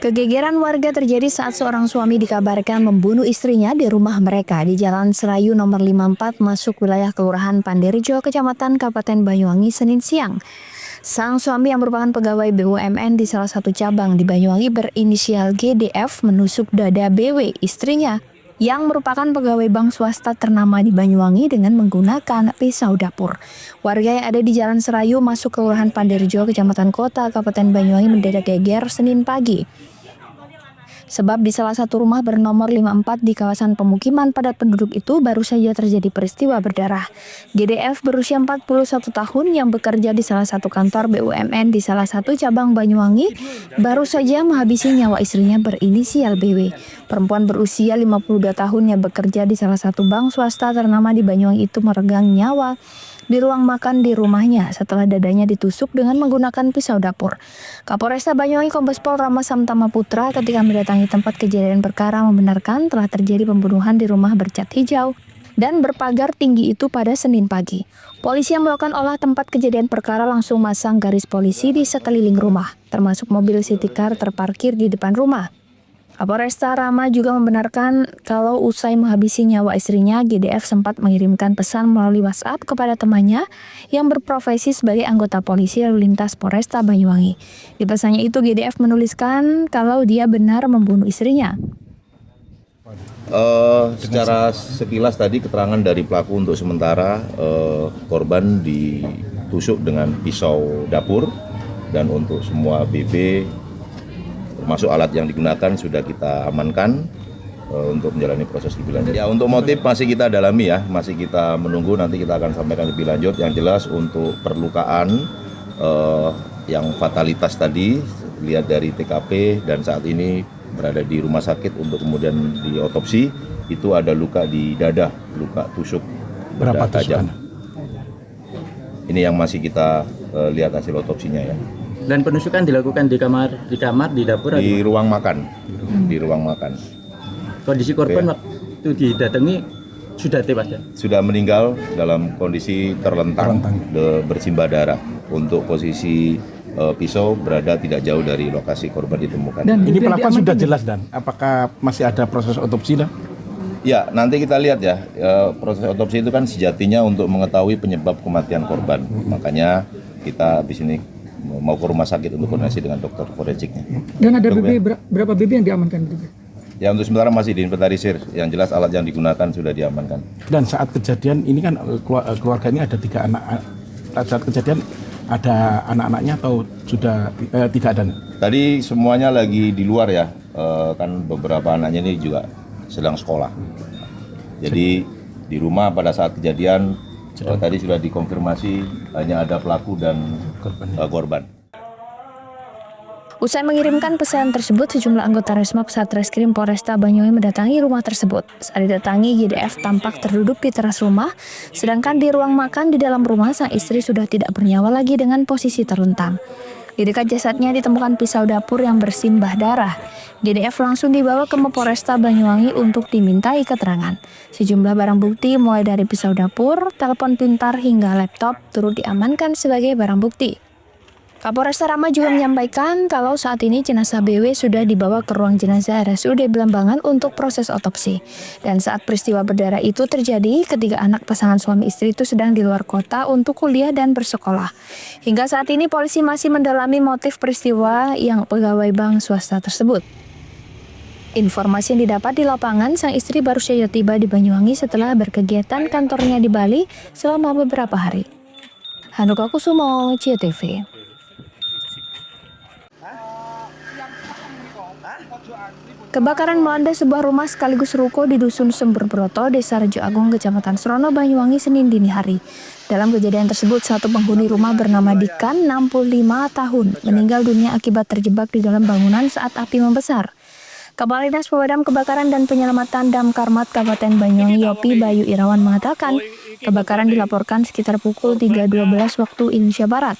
Kegegeran warga terjadi saat seorang suami dikabarkan membunuh istrinya di rumah mereka di Jalan Serayu nomor 54 masuk wilayah Kelurahan Panderejo, Kecamatan Kabupaten Banyuwangi, Senin siang. Sang suami yang merupakan pegawai BUMN di salah satu cabang di Banyuwangi berinisial GDF menusuk dada BW, istrinya, yang merupakan pegawai bank swasta ternama di Banyuwangi dengan menggunakan pisau dapur. Warga yang ada di Jalan Serayu masuk Kelurahan Panderejo, Kecamatan Kota, Kabupaten Banyuwangi mendadak geger Senin pagi. Sebab di salah satu rumah bernomor 54 di kawasan pemukiman padat penduduk itu baru saja terjadi peristiwa berdarah. GDF berusia 41 tahun yang bekerja di salah satu kantor BUMN di salah satu cabang Banyuwangi baru saja menghabisi nyawa istrinya berinisial BW. Perempuan berusia 52 tahun yang bekerja di salah satu bank swasta ternama di Banyuwangi itu meregang nyawa di ruang makan di rumahnya setelah dadanya ditusuk dengan menggunakan pisau dapur. Kapolresta Banyuwangi Kombes Pol Rama Samtama Putra ketika mendatangi tempat kejadian perkara membenarkan telah terjadi pembunuhan di rumah bercat hijau dan berpagar tinggi itu pada Senin pagi. Polisi yang melakukan olah tempat kejadian perkara langsung masang garis polisi di sekeliling rumah, termasuk mobil city car terparkir di depan rumah. Kapolresta Rama juga membenarkan kalau usai menghabisi nyawa istrinya, GDF sempat mengirimkan pesan melalui WhatsApp kepada temannya yang berprofesi sebagai anggota polisi lalu lintas Polresta Banyuwangi. Di pesannya itu GDF menuliskan kalau dia benar membunuh istrinya. Secara sekilas tadi keterangan dari pelaku untuk sementara korban ditusuk dengan pisau dapur dan untuk semua BB termasuk alat yang digunakan sudah kita amankan untuk menjalani proses lebih lanjut. Ya, untuk motif masih kita dalami ya, masih kita menunggu, nanti kita akan sampaikan lebih lanjut. Yang jelas untuk perlukaan yang fatalitas tadi lihat dari TKP dan saat ini berada di rumah sakit untuk kemudian diotopsi, itu ada luka di dada, luka tusuk benda tajam. Ini yang masih kita lihat hasil otopsinya ya. Dan penusukan dilakukan di kamar, di dapur, di ruang makan, di ruang makan. Kondisi korban waktu didatangi sudah tewas ya? Sudah meninggal dalam kondisi terlentang. Bersimbah darah. Untuk posisi pisau berada tidak jauh dari lokasi korban ditemukan. Dan ini pelaku sudah jelas, dan apakah masih ada proses otopsi dan? Ya, nanti kita lihat ya, proses otopsi itu kan sejatinya untuk mengetahui penyebab kematian korban. Makanya kita habis ini mau ke rumah sakit untuk koordinasi dengan dokter forensiknya. Dan ada berapa BB yang diamankan? Ya, untuk sementara masih diinventarisir. Yang jelas alat yang digunakan sudah diamankan. Dan saat kejadian ini kan keluarga ini ada 3 anak. Saat kejadian ada anak-anaknya atau sudah tidak ada? Tadi semuanya lagi di luar ya. Kan beberapa anaknya ini juga sedang sekolah. Jadi di rumah pada saat kejadian tadi sudah dikonfirmasi hanya ada pelaku dan korban. Usai mengirimkan pesan tersebut, sejumlah anggota Resmob Satreskrim Polresta Banyuwangi mendatangi rumah tersebut. Saat didatangi, GDF tampak terduduk di teras rumah, sedangkan di ruang makan di dalam rumah sang istri sudah tidak bernyawa lagi dengan posisi terlentang. Di dekat jasadnya ditemukan pisau dapur yang bersimbah darah. GDF langsung dibawa ke Polresta Banyuwangi untuk dimintai keterangan. Sejumlah barang bukti mulai dari pisau dapur, telepon pintar hingga laptop turut diamankan sebagai barang bukti. Kapolresta Rama juga menyampaikan kalau saat ini jenazah BW sudah dibawa ke ruang jenazah RSUD Belambangan untuk proses otopsi. Dan saat peristiwa berdarah itu terjadi, ketiga anak pasangan suami istri itu sedang di luar kota untuk kuliah dan bersekolah. Hingga saat ini polisi masih mendalami motif peristiwa yang pegawai bank swasta tersebut. Informasi yang didapat di lapangan, sang istri baru saja tiba di Banyuwangi setelah berkegiatan kantornya di Bali selama beberapa hari. Hanuka Kusumo, CIO TV. Kebakaran melanda sebuah rumah sekaligus ruko di Dusun Semberbroto, Desa Rejo Agung, Kecamatan Serono, Banyuwangi, Senin dini hari. Dalam kejadian tersebut, satu penghuni rumah bernama Dikan, 65 tahun, meninggal dunia akibat terjebak di dalam bangunan saat api membesar. Kepala Dinas Pemadam Kebakaran dan Penyelamatan Damkarmat Kabupaten Banyuwangi, Yopi Bayu Irawan mengatakan, kebakaran dilaporkan sekitar pukul 3.12 waktu Indonesia Barat.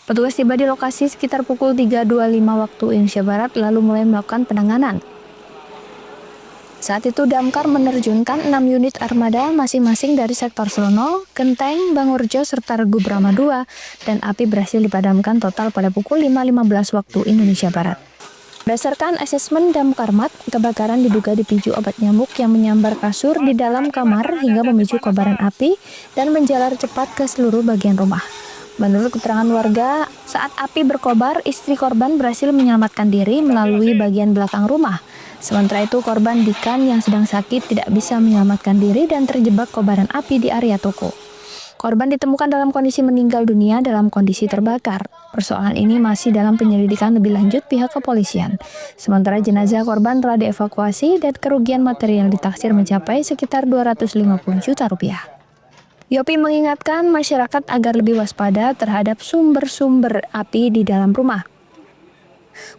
Petugas tiba di lokasi sekitar pukul 3.25 waktu Indonesia Barat lalu mulai melakukan penanganan. Saat itu Damkar menerjunkan 6 unit armada masing-masing dari sektor Serono, Genteng, Bangurjo, serta Regu Brahma 2 dan api berhasil dipadamkan total pada pukul 5.15 waktu Indonesia Barat. Berdasarkan asesmen Damkarmat, kebakaran diduga dipicu obat nyamuk yang menyambar kasur di dalam kamar hingga memicu kobaran api dan menjalar cepat ke seluruh bagian rumah. Menurut keterangan warga, saat api berkobar, istri korban berhasil menyelamatkan diri melalui bagian belakang rumah. Sementara itu, korban Dikan yang sedang sakit tidak bisa menyelamatkan diri dan terjebak kobaran api di area toko. Korban ditemukan dalam kondisi meninggal dunia dalam kondisi terbakar. Persoalan ini masih dalam penyelidikan lebih lanjut pihak kepolisian. Sementara jenazah korban telah dievakuasi dan kerugian material ditaksir mencapai sekitar 250 juta rupiah. Yopi mengingatkan masyarakat agar lebih waspada terhadap sumber-sumber api di dalam rumah.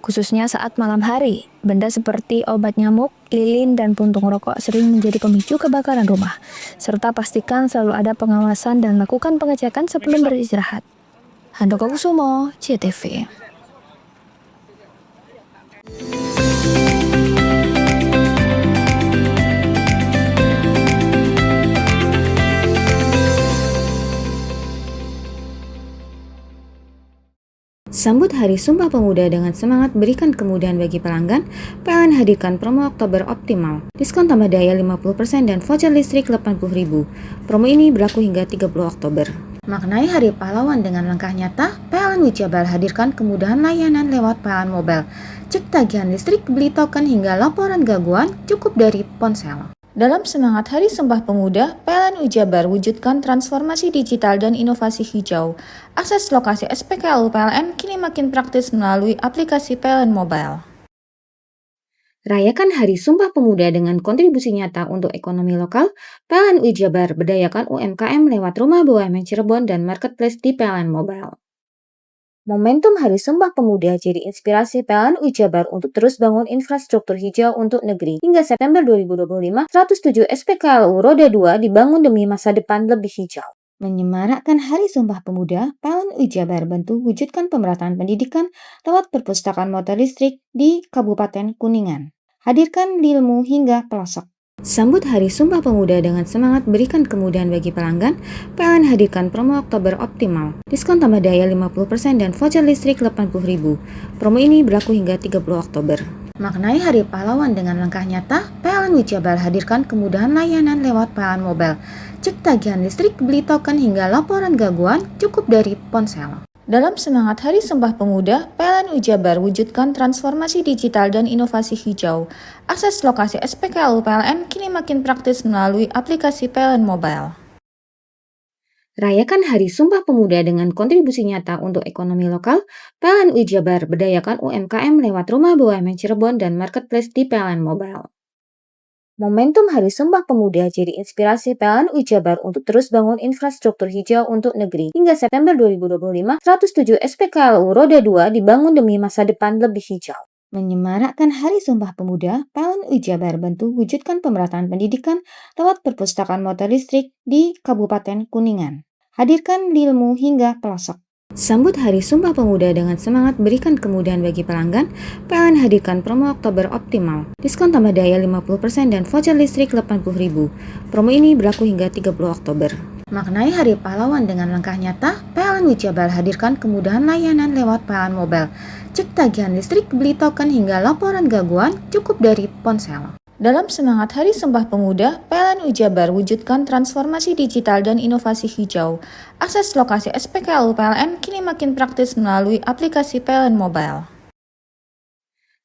Khususnya saat malam hari, benda seperti obat nyamuk, lilin, dan puntung rokok sering menjadi pemicu kebakaran rumah. Serta pastikan selalu ada pengawasan dan lakukan pengecekan sebelum beristirahat. Handoko Kusumo, CTV. Sambut Hari Sumpah Pemuda dengan semangat berikan kemudahan bagi pelanggan, PLN hadirkan promo Oktober Optimal. Diskon tambah daya 50% dan voucher listrik 80.000. Promo ini berlaku hingga 30 Oktober. Maknai Hari Pahlawan dengan langkah nyata, PLN Wijabar hadirkan kemudahan layanan lewat PLN Mobile. Cek tagihan listrik, beli token hingga laporan gangguan cukup dari ponsel. Dalam semangat Hari Sumpah Pemuda, PLN Wijabar wujudkan transformasi digital dan inovasi hijau. Akses lokasi SPKLU PLN kini makin praktis melalui aplikasi PLN Mobile. Rayakan Hari Sumpah Pemuda dengan kontribusi nyata untuk ekonomi lokal. PLN Wijabar berdayakan UMKM lewat Rumah BUMN Cirebon dan Marketplace di PLN Mobile. Momentum Hari Sumpah Pemuda jadi inspirasi PLN Wijabar untuk terus bangun infrastruktur hijau untuk negeri. Hingga September 2025, 107 SPKLU Roda 2 dibangun demi masa depan lebih hijau. Menyemarakkan Hari Sumpah Pemuda, PLN Wijabar bantu wujudkan pemerataan pendidikan lewat perpustakaan motor listrik di Kabupaten Kuningan. Hadirkan ilmu hingga pelosok. Sambut Hari Sumpah Pemuda dengan semangat berikan kemudahan bagi pelanggan, PLN hadirkan promo Oktober Optimal. Diskon tambah daya 50% dan voucher listrik 80.000. Promo ini berlaku hingga 30 Oktober. Maknai Hari Pahlawan dengan langkah nyata, PLN Wijabar hadirkan kemudahan layanan lewat PLN Mobile. Cek tagihan listrik, beli token hingga laporan gangguan cukup dari ponsel. Dalam semangat Hari Sumpah Pemuda, PLN Wijabar wujudkan transformasi digital dan inovasi hijau. Akses lokasi SPKLU PLN kini makin praktis melalui aplikasi PLN Mobile. Rayakan Hari Sumpah Pemuda dengan kontribusi nyata untuk ekonomi lokal. PLN Wijabar berdayakan UMKM lewat Rumah BUMN Cirebon dan Marketplace di PLN Mobile. Momentum Hari Sumpah Pemuda jadi inspirasi PLN Wijabar untuk terus bangun infrastruktur hijau untuk negeri. Hingga September 2025, 107 SPKLU Roda 2 dibangun demi masa depan lebih hijau. Menyemarakkan Hari Sumpah Pemuda, PLN Wijabar bantu wujudkan pemerataan pendidikan lewat perpustakaan motor listrik di Kabupaten Kuningan. Hadirkan ilmu hingga pelosok. Sambut Hari Sumpah Pemuda dengan semangat berikan kemudahan bagi pelanggan, PLN hadirkan promo Oktober Optimal. Diskon tambah daya 50% dan voucher listrik 80.000. Promo ini berlaku hingga 30 Oktober. Maknai Hari Pahlawan dengan langkah nyata, PLN Wijabar hadirkan kemudahan layanan lewat PLN Mobile. Cek tagihan listrik, beli token hingga laporan gangguan cukup dari ponsel. Dalam semangat Hari Sumpah Pemuda, PLN Wijabar wujudkan transformasi digital dan inovasi hijau. Akses lokasi SPKLU PLN kini makin praktis melalui aplikasi PLN Mobile.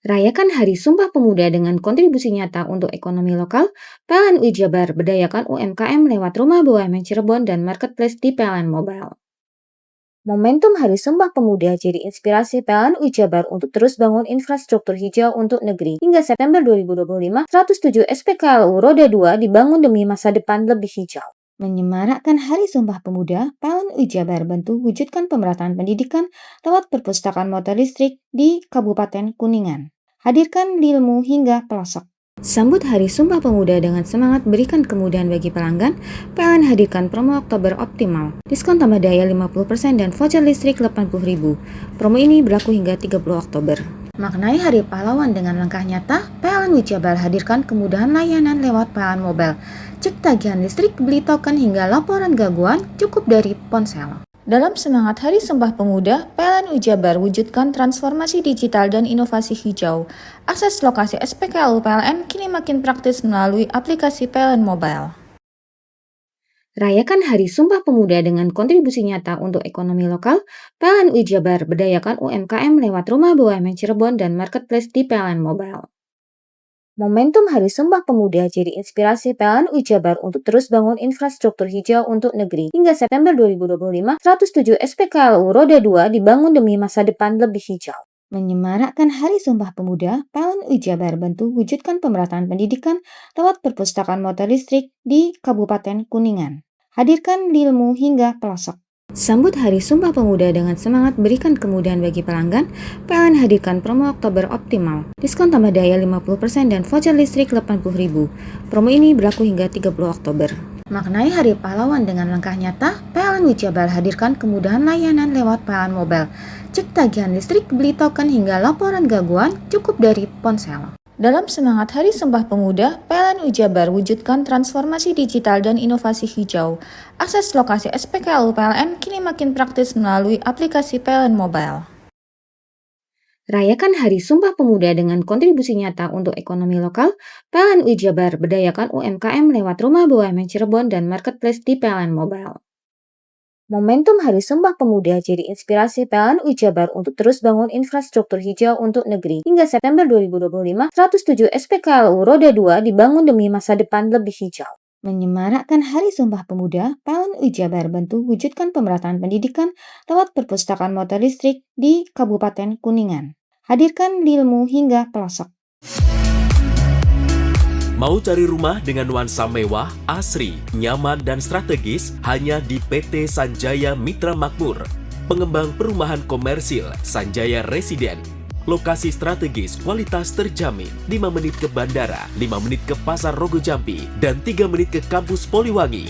Rayakan Hari Sumpah Pemuda dengan kontribusi nyata untuk ekonomi lokal. PLN Wijabar berdayakan UMKM lewat Rumah BUMN Cirebon dan Marketplace di PLN Mobile. Momentum Hari Sumpah Pemuda jadi inspirasi PLN Wijabar untuk terus bangun infrastruktur hijau untuk negeri. Hingga September 2025, 107 SPKLU Roda 2 dibangun demi masa depan lebih hijau. Menyemarakkan Hari Sumpah Pemuda, PLN Wijabar bantu wujudkan pemerataan pendidikan lewat perpustakaan motor listrik di Kabupaten Kuningan. Hadirkan ilmu hingga pelosok. Sambut Hari Sumpah Pemuda dengan semangat berikan kemudahan bagi pelanggan, PLN hadirkan promo Oktober Optimal. Diskon tambah daya 50% dan voucher listrik 80.000. Promo ini berlaku hingga 30 Oktober. Maknai Hari Pahlawan dengan langkah nyata, PLN Wijabar hadirkan kemudahan layanan lewat PLN Mobile. Cek tagihan listrik, beli token hingga laporan gangguan cukup dari ponsel. Dalam semangat Hari Sumpah Pemuda, PLN Jabar wujudkan transformasi digital dan inovasi hijau. Akses lokasi SPKLU PLN kini makin praktis melalui aplikasi PLN Mobile. Rayakan Hari Sumpah Pemuda dengan kontribusi nyata untuk ekonomi lokal, PLN Jabar berdayakan UMKM lewat Rumah BUMN Cirebon dan Marketplace di PLN Mobile. Momentum Hari Sumpah Pemuda jadi inspirasi PLN Jabar untuk terus bangun infrastruktur hijau untuk negeri. Hingga September 2025, 107 SPKLU Roda 2 dibangun demi masa depan lebih hijau. Menyemarakkan Hari Sumpah Pemuda, PLN Jabar bantu wujudkan pemerataan pendidikan lewat perpustakaan motor listrik di Kabupaten Kuningan. Hadirkan ilmu hingga pelosok. Sambut Hari Sumpah Pemuda dengan semangat berikan kemudahan bagi pelanggan, PLN hadirkan promo Oktober Optimal. Diskon tambah daya 50% dan voucher listrik 80.000. Promo ini berlaku hingga 30 Oktober. Maknai Hari Pahlawan dengan langkah nyata, PLN Jabar hadirkan kemudahan layanan lewat PLN Mobile. Cek tagihan listrik, beli token hingga laporan gangguan cukup dari ponsel. Dalam semangat Hari Sumpah Pemuda, PLN Jabar wujudkan transformasi digital dan inovasi hijau. Akses lokasi SPKLU PLN kini makin praktis melalui aplikasi PLN Mobile. Rayakan Hari Sumpah Pemuda dengan kontribusi nyata untuk ekonomi lokal, PLN Jabar berdayakan UMKM lewat Rumah BUMN Cirebon dan Marketplace di PLN Mobile. Momentum Hari Sumpah Pemuda jadi inspirasi PLN Jabar untuk terus bangun infrastruktur hijau untuk negeri. Hingga September 2025, 107 SPKLU Roda 2 dibangun demi masa depan lebih hijau. Menyemarakkan Hari Sumpah Pemuda, PLN Jabar bantu wujudkan pemerataan pendidikan lewat perpustakaan motor listrik di Kabupaten Kuningan. Hadirkan ilmu hingga pelosok. Mau cari rumah dengan nuansa mewah, asri, nyaman, dan strategis hanya di PT Sanjaya Mitra Makmur. Pengembang perumahan komersil Sanjaya Residen. Lokasi strategis, kualitas terjamin. 5 menit ke bandara, 5 menit ke Pasar Rogo Jampi, dan 3 menit ke kampus Poliwangi.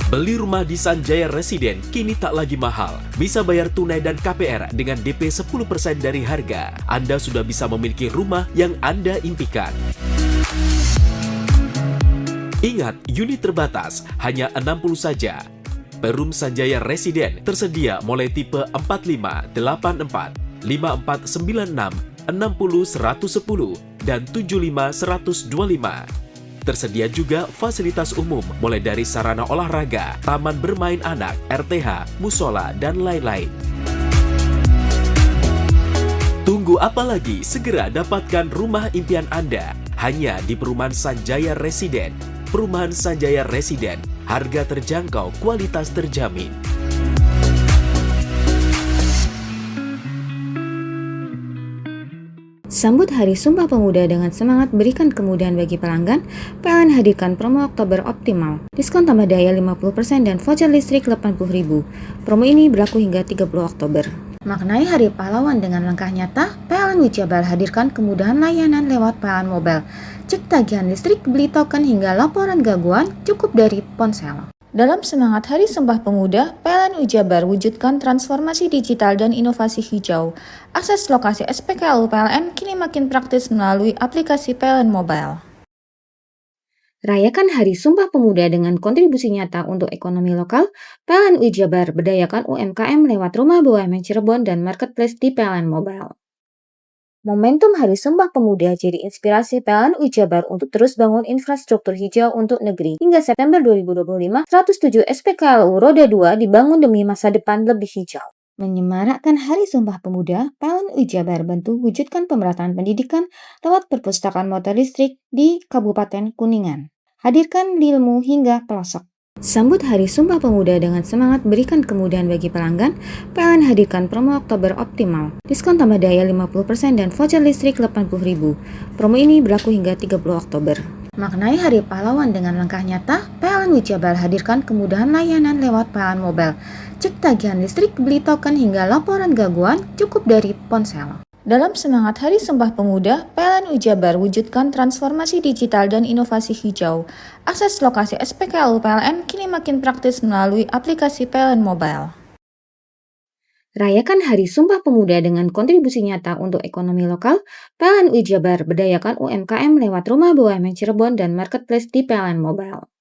Beli rumah di Sanjaya Residen kini tak lagi mahal. Bisa bayar tunai dan KPR dengan DP 10% dari harga. Anda sudah bisa memiliki rumah yang Anda impikan. Ingat, unit terbatas, hanya 60 saja. Perum Sanjaya Residen tersedia mulai tipe 45, 84, 5496, 60 110, dan 75 125. Tersedia juga fasilitas umum mulai dari sarana olahraga, taman bermain anak, RTH, musola, dan lain-lain. Tunggu apa lagi? Segera dapatkan rumah impian Anda hanya di Perumahan Sanjaya Residen. Perumahan Sanjaya Residen, harga terjangkau, kualitas terjamin. Sambut Hari Sumpah Pemuda dengan semangat berikan kemudahan bagi pelanggan, PLN hadirkan promo Oktober Optimal. Diskon tambah daya 50% dan voucher listrik 80.000. Promo ini berlaku hingga 30 Oktober. Maknai Hari Pahlawan dengan langkah nyata, PLN Jabar hadirkan kemudahan layanan lewat PLN Mobile. Cek tagihan listrik, beli token hingga laporan gangguan cukup dari ponsel. Dalam semangat Hari Sumpah Pemuda, PLN Jabar wujudkan transformasi digital dan inovasi hijau. Akses lokasi SPKLU PLN kini makin praktis melalui aplikasi PLN Mobile. Rayakan Hari Sumpah Pemuda dengan kontribusi nyata untuk ekonomi lokal, PLN Jabar berdayakan UMKM lewat Rumah BUMN Cirebon dan Marketplace di PLN Mobile. Momentum Hari Sumpah Pemuda jadi inspirasi PLN Jabar untuk terus bangun infrastruktur hijau untuk negeri. Hingga September 2025, 107 SPKLU Roda 2 dibangun demi masa depan lebih hijau. Menyemarakkan Hari Sumpah Pemuda, PLN Jabar bantu wujudkan pemerataan pendidikan lewat perpustakaan motor listrik di Kabupaten Kuningan. Hadirkan ilmu hingga pelosok. Sambut Hari Sumpah Pemuda dengan semangat berikan kemudahan bagi pelanggan, PLN hadirkan promo Oktober Optimal. Diskon tambah daya 50% dan voucher listrik 80.000. Promo ini berlaku hingga 30 Oktober. Maknai Hari Pahlawan dengan langkah nyata, PLN Jabar hadirkan kemudahan layanan lewat PLN Mobile. Cek tagihan listrik, beli token hingga laporan gangguan cukup dari ponsel. Dalam semangat Hari Sumpah Pemuda, PLN Jabar wujudkan transformasi digital dan inovasi hijau. Akses lokasi SPKLU PLN kini makin praktis melalui aplikasi PLN Mobile. Rayakan Hari Sumpah Pemuda dengan kontribusi nyata untuk ekonomi lokal, PLN Jabar berdayakan UMKM lewat Rumah BUMN Cirebon dan Marketplace di PLN Mobile.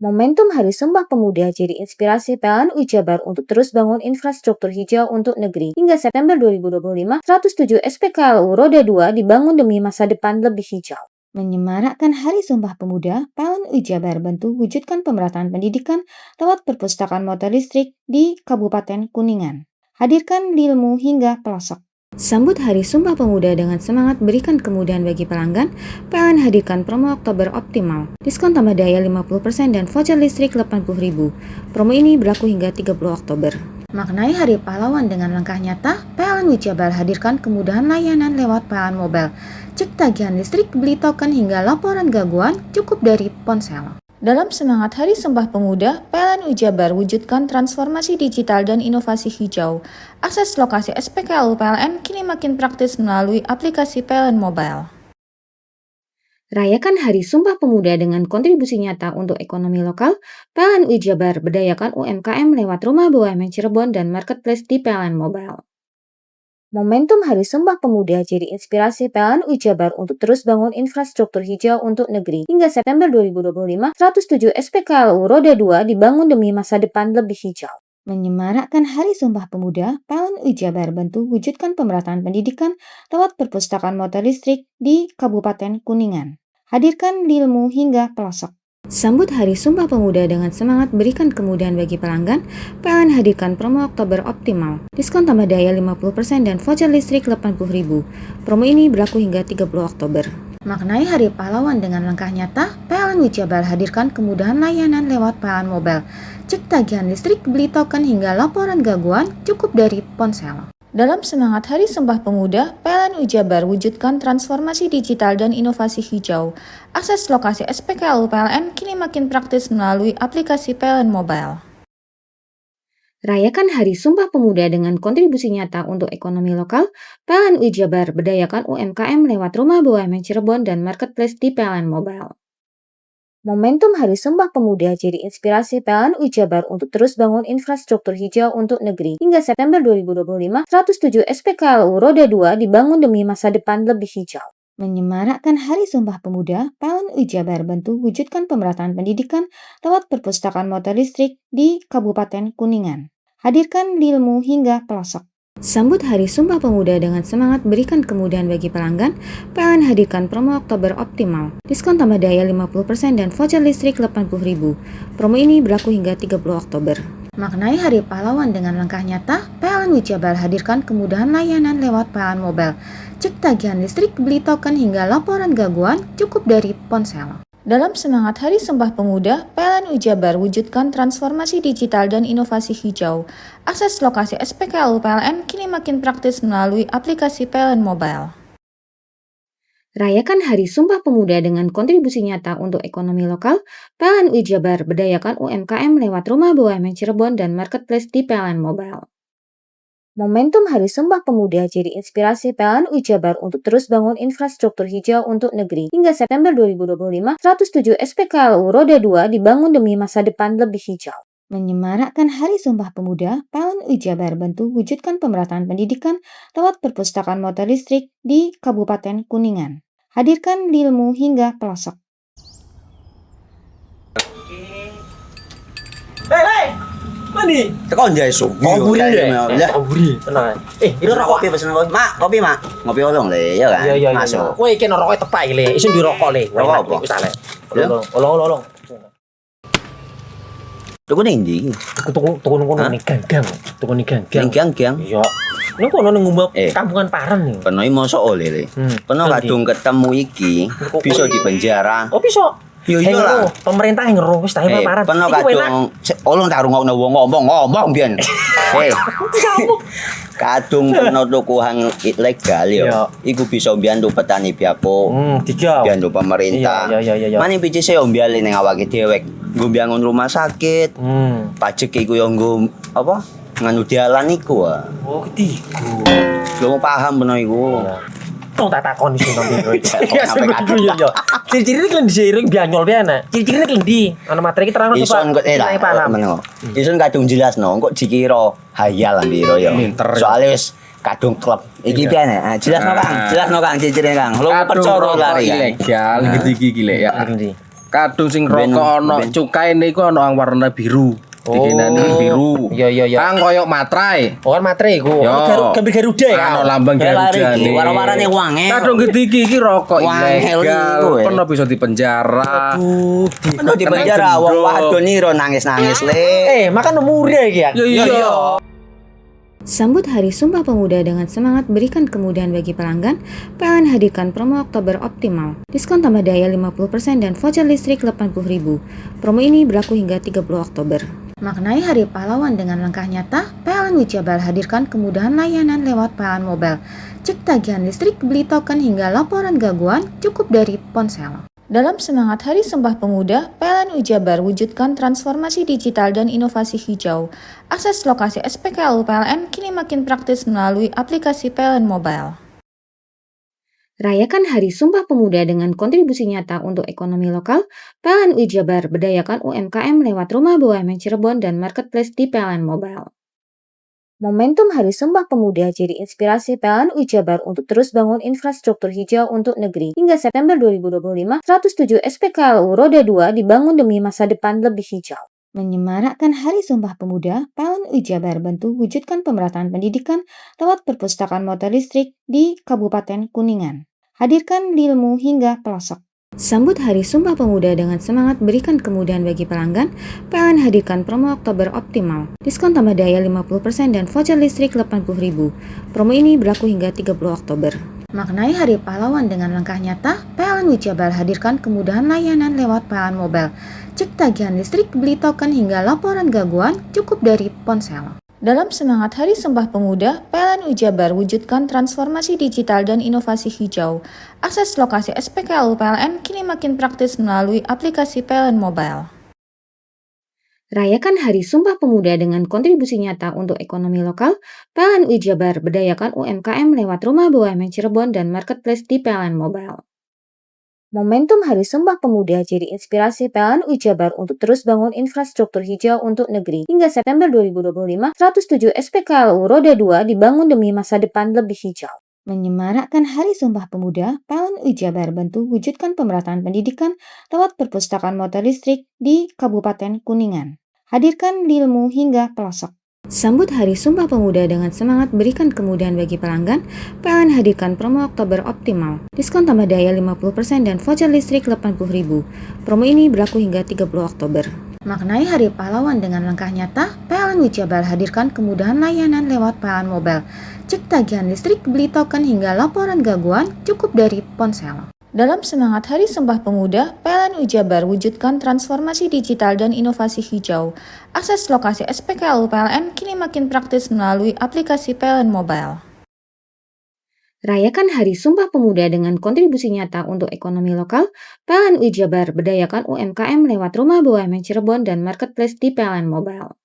Momentum Hari Sumpah Pemuda jadi inspirasi PLN UI Jabar untuk terus bangun infrastruktur hijau untuk negeri. Hingga September 2025, 107 SPKLU Roda 2 dibangun demi masa depan lebih hijau. Menyemarakkan Hari Sumpah Pemuda, PLN UI Jabar bantu wujudkan pemerataan pendidikan lewat perpustakaan motor listrik di Kabupaten Kuningan. Hadirkan ilmu hingga pelosok. Sambut Hari Sumpah Pemuda dengan semangat berikan kemudahan bagi pelanggan, PLN hadirkan promo Oktober Optimal. Diskon tambah daya 50% dan voucher listrik 80.000. Promo ini berlaku hingga 30 Oktober. Maknai Hari Pahlawan dengan langkah nyata, PLN UI Jabar hadirkan kemudahan layanan lewat PLN Mobile. Cek tagihan listrik, beli token hingga laporan gangguan cukup dari ponsel. Dalam semangat Hari Sumpah Pemuda, PLN UI Jabar wujudkan transformasi digital dan inovasi hijau. Akses lokasi SPKLU PLN kini makin praktis melalui aplikasi PLN Mobile. Rayakan Hari Sumpah Pemuda dengan kontribusi nyata untuk ekonomi lokal, PLN UI Jabar berdayakan UMKM lewat Rumah BUMN Cirebon dan Marketplace di PLN Mobile. Momentum Hari Sumpah Pemuda jadi inspirasi PLN UI Jabar untuk terus bangun infrastruktur hijau untuk negeri. Hingga September 2025, 107 SPKLU Roda 2 dibangun demi masa depan lebih hijau. Menyemarakkan Hari Sumpah Pemuda, PLN UI Jabar bantu wujudkan pemerataan pendidikan lewat perpustakaan motor listrik di Kabupaten Kuningan. Hadirkan ilmu hingga pelosok. Sambut Hari Sumpah Pemuda dengan semangat berikan kemudahan bagi pelanggan, PLN hadirkan promo Oktober Optimal. Diskon tambah daya 50% dan voucher listrik 80.000. Promo ini berlaku hingga 30 Oktober. Maknai Hari Pahlawan dengan langkah nyata, PLN UI Jabar hadirkan kemudahan layanan lewat PLN Mobile. Cek tagihan listrik, beli token hingga laporan gangguan cukup dari ponsel. Dalam semangat Hari Sumpah Pemuda, PLN UI Jabar wujudkan transformasi digital dan inovasi hijau. Akses lokasi SPKLU PLN kini makin praktis melalui aplikasi PLN Mobile. Rayakan Hari Sumpah Pemuda dengan kontribusi nyata untuk ekonomi lokal, PLN UI Jabar berdayakan UMKM lewat Rumah BUMN Cirebon dan Marketplace di PLN Mobile. Momentum Hari Sumpah Pemuda jadi inspirasi PLN UI Jabar untuk terus bangun infrastruktur hijau untuk negeri. Hingga September 2025, 107 SPKLU Roda 2 dibangun demi masa depan lebih hijau. Menyemarakkan Hari Sumpah Pemuda, PLN UI Jabar bantu wujudkan pemerataan pendidikan lewat perpustakaan motor listrik di Kabupaten Kuningan. Hadirkan ilmu hingga pelosok. Sambut Hari Sumpah Pemuda dengan semangat berikan kemudahan bagi pelanggan, PLN hadirkan promo Oktober Optimal. Diskon tambah daya 50% dan voucher listrik 80.000. Promo ini berlaku hingga 30 Oktober. Maknai Hari Pahlawan dengan langkah nyata, PLN UI Jabar hadirkan kemudahan layanan lewat PLN Mobile. Cek tagihan listrik, beli token hingga laporan gangguan cukup dari ponsel. Dalam semangat Hari Sumpah Pemuda, PLN UI Jabar wujudkan transformasi digital dan inovasi hijau. Akses lokasi SPKLU PLN kini makin praktis melalui aplikasi PLN Mobile. Rayakan Hari Sumpah Pemuda dengan kontribusi nyata untuk ekonomi lokal, PLN UI Jabar berdayakan UMKM lewat Rumah BUMN Cirebon dan Marketplace di PLN Mobile. Momentum Hari Sumpah Pemuda jadi inspirasi PLN UI Jabar untuk terus bangun infrastruktur hijau untuk negeri. Hingga September 2025, 107 SPKLU Roda 2 dibangun demi masa depan lebih hijau. Menyemarakkan Hari Sumpah Pemuda, PLN UI Jabar bantu wujudkan pemerataan pendidikan lewat perpustakaan motor listrik di Kabupaten Kuningan. Hadirkan ilmu hingga pelosok. Mandi. Tekan jaya su. Koburi deh. Ya. Buri, tenang. Itu rokok kopi pesen kopi. Mak, kopi, Mak. Ngopi olong le, ya kan? Iya. Masuk. Kowe iki rokok tepak iki le, isin dirokok le. Rokok apa? Wis ale. Ya. Olong. Tuku ning ndi? Tuku ning gang. Tuku ning gang. Gang. Iya. Ning kono ning ngumbat Eh. kampungan Paren nih. Peno mosok oleh le. Peno kadung ketemu iki bisa dipenjara. Oh bisa. Yo iyalah. Pemerintah yang ngeru wis tahe Paren. Peno kadung olong tak rungokno wong ngomong biyen. Kadung peno tuku hang ilegal yo. Iya. Iku bisa mbiyantu petani biako. Tiga. Mbiyantu pemerintah. Iya. Mane picise yo mbiali ning awake dhewe. Nggo mbiyangun rumah sakit. Pajak iku yo nggo apa? Nganu dalan iku ah. Oh, ketiku. Lu paham peno iku. Tong tak takon sing nang biro iki. Iya, Iya. Ciri-cirine kan diseiring bianyol piye ana. Ciri-cirine klendi. Ana materi ki terang Ison kok lah meneng. Ison kadung jelasno kok dikira hayal biro yo. Soale wis kadung klub. Iki piye nek? Jelasno Kang, ciri-cirine Kang. Lu percaya lari kan. Ilegal gede iki le ya. Klendi. Kadung sing Ben- rokok ono ben. cukai niku ono yang warna biru. Dikinani biru. Iya. Kang koyo matrai. Oh kan matre iku. Yo. Gambar Garuda ya. Ano lambang Garuda nih. Warna-warnane wangel. Kadung iki rokok Wangel ilegal. iku, Pernah bisa dipenjara. Ono di penjara wong wadon niro nangis-nangis le. Makan umure iki ya. Iya. Sambut Hari Sumpah Pemuda dengan semangat berikan kemudahan bagi pelanggan, PLN hadirkan promo Oktober Optimal. Diskon tambah daya 50% dan voucher listrik 80.000. Promo ini berlaku hingga 30 Oktober. Maknai Hari Pahlawan dengan langkah nyata, PLN Wijabar hadirkan kemudahan layanan lewat PLN Mobile. Cek tagihan listrik, beli token hingga laporan gangguan cukup dari ponsel. Dalam semangat Hari Sumpah Pemuda, PLN Wijabar wujudkan transformasi digital dan inovasi hijau. Akses lokasi SPKLU PLN kini makin praktis melalui aplikasi PLN Mobile. Rayakan Hari Sumpah Pemuda dengan kontribusi nyata untuk ekonomi lokal, PLN Wijabar berdayakan UMKM lewat Rumah BUMN Cirebon dan Marketplace di PLN Mobile. Momentum Hari Sumpah Pemuda jadi inspirasi PLN Wijabar untuk terus bangun infrastruktur hijau untuk negeri. Hingga September 2025, 107 SPKLU Roda 2 dibangun demi masa depan lebih hijau. Menyemarakkan Hari Sumpah Pemuda, PLN Wijabar bantu wujudkan pemerataan pendidikan lewat perpustakaan motor listrik di Kabupaten Kuningan. Hadirkan ilmu hingga pelosok. Sambut Hari Sumpah Pemuda dengan semangat berikan kemudahan bagi pelanggan, PLN hadirkan promo Oktober Optimal. Diskon tambah daya 50% dan voucher listrik 80.000. Promo ini berlaku hingga 30 Oktober. Maknai Hari Pahlawan dengan langkah nyata, PLN Wijabar hadirkan kemudahan layanan lewat PLN Mobile. Cek tagihan listrik, beli token hingga laporan gangguan cukup dari ponsel. Dalam semangat Hari Sumpah Pemuda, PLN Wijabar wujudkan transformasi digital dan inovasi hijau. Akses lokasi SPKLU PLN kini makin praktis melalui aplikasi PLN Mobile. Rayakan Hari Sumpah Pemuda dengan kontribusi nyata untuk ekonomi lokal, PLN Wijabar berdayakan UMKM lewat Rumah BUMN Cirebon dan Marketplace di PLN Mobile. Momentum Hari Sumpah Pemuda jadi inspirasi PLN Wijabar untuk terus bangun infrastruktur hijau untuk negeri. Hingga September 2025, 107 SPKLU Roda 2 dibangun demi masa depan lebih hijau. Menyemarakkan Hari Sumpah Pemuda, PLN Wijabar bantu wujudkan pemerataan pendidikan lewat perpustakaan motor listrik di Kabupaten Kuningan. Hadirkan ilmu hingga pelosok. Sambut Hari Sumpah Pemuda dengan semangat berikan kemudahan bagi pelanggan, PLN hadirkan promo Oktober Optimal. Diskon tambah daya 50% dan voucher listrik 80.000. Promo ini berlaku hingga 30 Oktober. Maknai Hari Pahlawan dengan langkah nyata, PLN Wijabar hadirkan kemudahan layanan lewat PLN Mobile. Cek tagihan listrik, beli token hingga laporan gangguan cukup dari ponsel. Dalam semangat Hari Sumpah Pemuda, PLN Wijabar wujudkan transformasi digital dan inovasi hijau. Akses lokasi SPKLU PLN kini makin praktis melalui aplikasi PLN Mobile. Rayakan Hari Sumpah Pemuda dengan kontribusi nyata untuk ekonomi lokal, PLN Wijabar berdayakan UMKM lewat Rumah BUMN Cirebon dan Marketplace di PLN Mobile.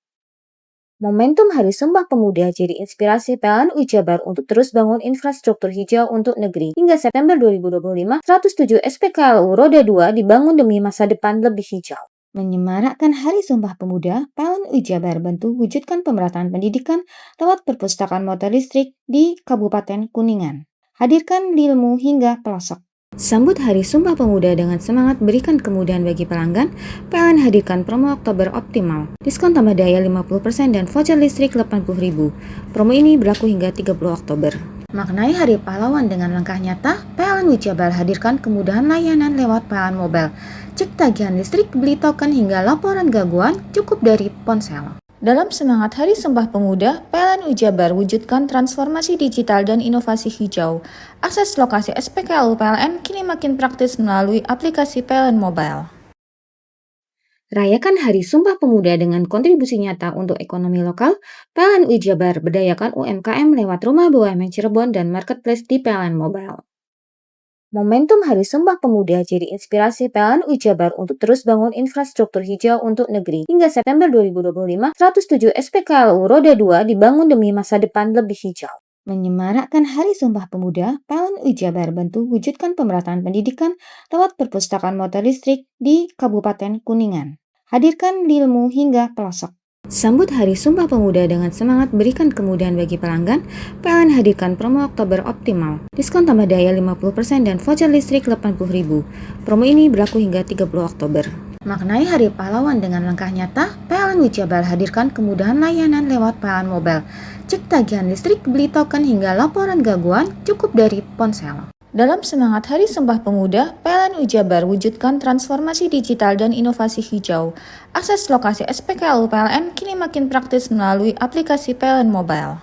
Momentum Hari Sumpah Pemuda jadi inspirasi PLN Wijabar untuk terus bangun infrastruktur hijau untuk negeri. Hingga September 2025, 107 SPKLU Roda 2 dibangun demi masa depan lebih hijau. Menyemarakkan Hari Sumpah Pemuda, PLN Wijabar bantu wujudkan pemerataan pendidikan lewat perpustakaan motor listrik di Kabupaten Kuningan. Hadirkan ilmu hingga pelosok. Sambut Hari Sumpah Pemuda dengan semangat berikan kemudahan bagi pelanggan, PLN hadirkan promo Oktober Optimal. Diskon tambah daya 50% dan voucher listrik 80.000. Promo ini berlaku hingga 30 Oktober. Maknai Hari Pahlawan dengan langkah nyata, PLN Wijabar hadirkan kemudahan layanan lewat PLN Mobile. Cek tagihan listrik, beli token hingga laporan gangguan cukup dari ponsel. Dalam semangat Hari Sumpah Pemuda, PLN Wijabar wujudkan transformasi digital dan inovasi hijau. Akses lokasi SPKLU PLN kini makin praktis melalui aplikasi PLN Mobile. Rayakan Hari Sumpah Pemuda dengan kontribusi nyata untuk ekonomi lokal, PLN Wijabar berdayakan UMKM lewat Rumah BUMN Cirebon dan Marketplace di PLN Mobile. Momentum Hari Sumpah Pemuda jadi inspirasi PLN Wijabar untuk terus bangun infrastruktur hijau untuk negeri. Hingga September 2025, 107 SPKLU Roda 2 dibangun demi masa depan lebih hijau. Menyemarakkan Hari Sumpah Pemuda, PLN Wijabar bantu wujudkan pemerataan pendidikan lewat perpustakaan motor listrik di Kabupaten Kuningan. Hadirkan ilmu hingga pelosok. Sambut Hari Sumpah Pemuda dengan semangat berikan kemudahan bagi pelanggan, PLN hadirkan promo Oktober Optimal. Diskon tambah daya 50% dan voucher listrik 80.000. Promo ini berlaku hingga 30 Oktober. Maknai Hari Pahlawan dengan langkah nyata, PLN Wijabar hadirkan kemudahan layanan lewat PLN Mobile. Cek tagihan listrik, beli token hingga laporan gangguan cukup dari ponsel. Dalam semangat Hari Sumpah Pemuda, PLN Wijabar wujudkan transformasi digital dan inovasi hijau. Akses lokasi SPKLU PLN kini makin praktis melalui aplikasi PLN Mobile.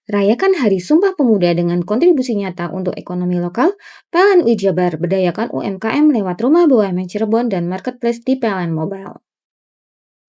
Rayakan Hari Sumpah Pemuda dengan kontribusi nyata untuk ekonomi lokal. PLN Wijabar berdayakan UMKM lewat Rumah BUMN Cirebon dan Marketplace di PLN Mobile.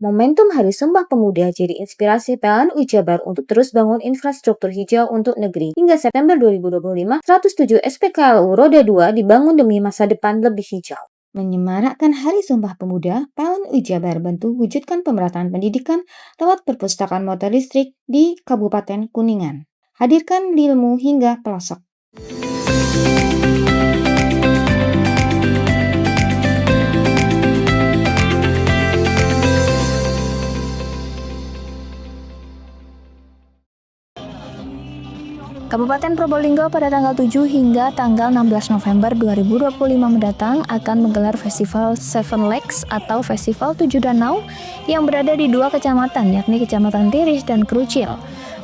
Momentum Hari Sumpah Pemuda jadi inspirasi PLN Wijabar untuk terus bangun infrastruktur hijau untuk negeri. Hingga September 2025, 107 SPKLU Roda 2 dibangun demi masa depan lebih hijau. Menyemarakkan Hari Sumpah Pemuda, PLN Wijabar bantu wujudkan pemerataan pendidikan lewat perpustakaan motor listrik di Kabupaten Kuningan. Hadirkan ilmu hingga pelosok. Kabupaten Probolinggo pada tanggal 7 hingga tanggal 16 November 2025 mendatang akan menggelar Festival Seven Lakes atau Festival 7 Danau yang berada di 2 kecamatan, yakni Kecamatan Tiris dan Krucil.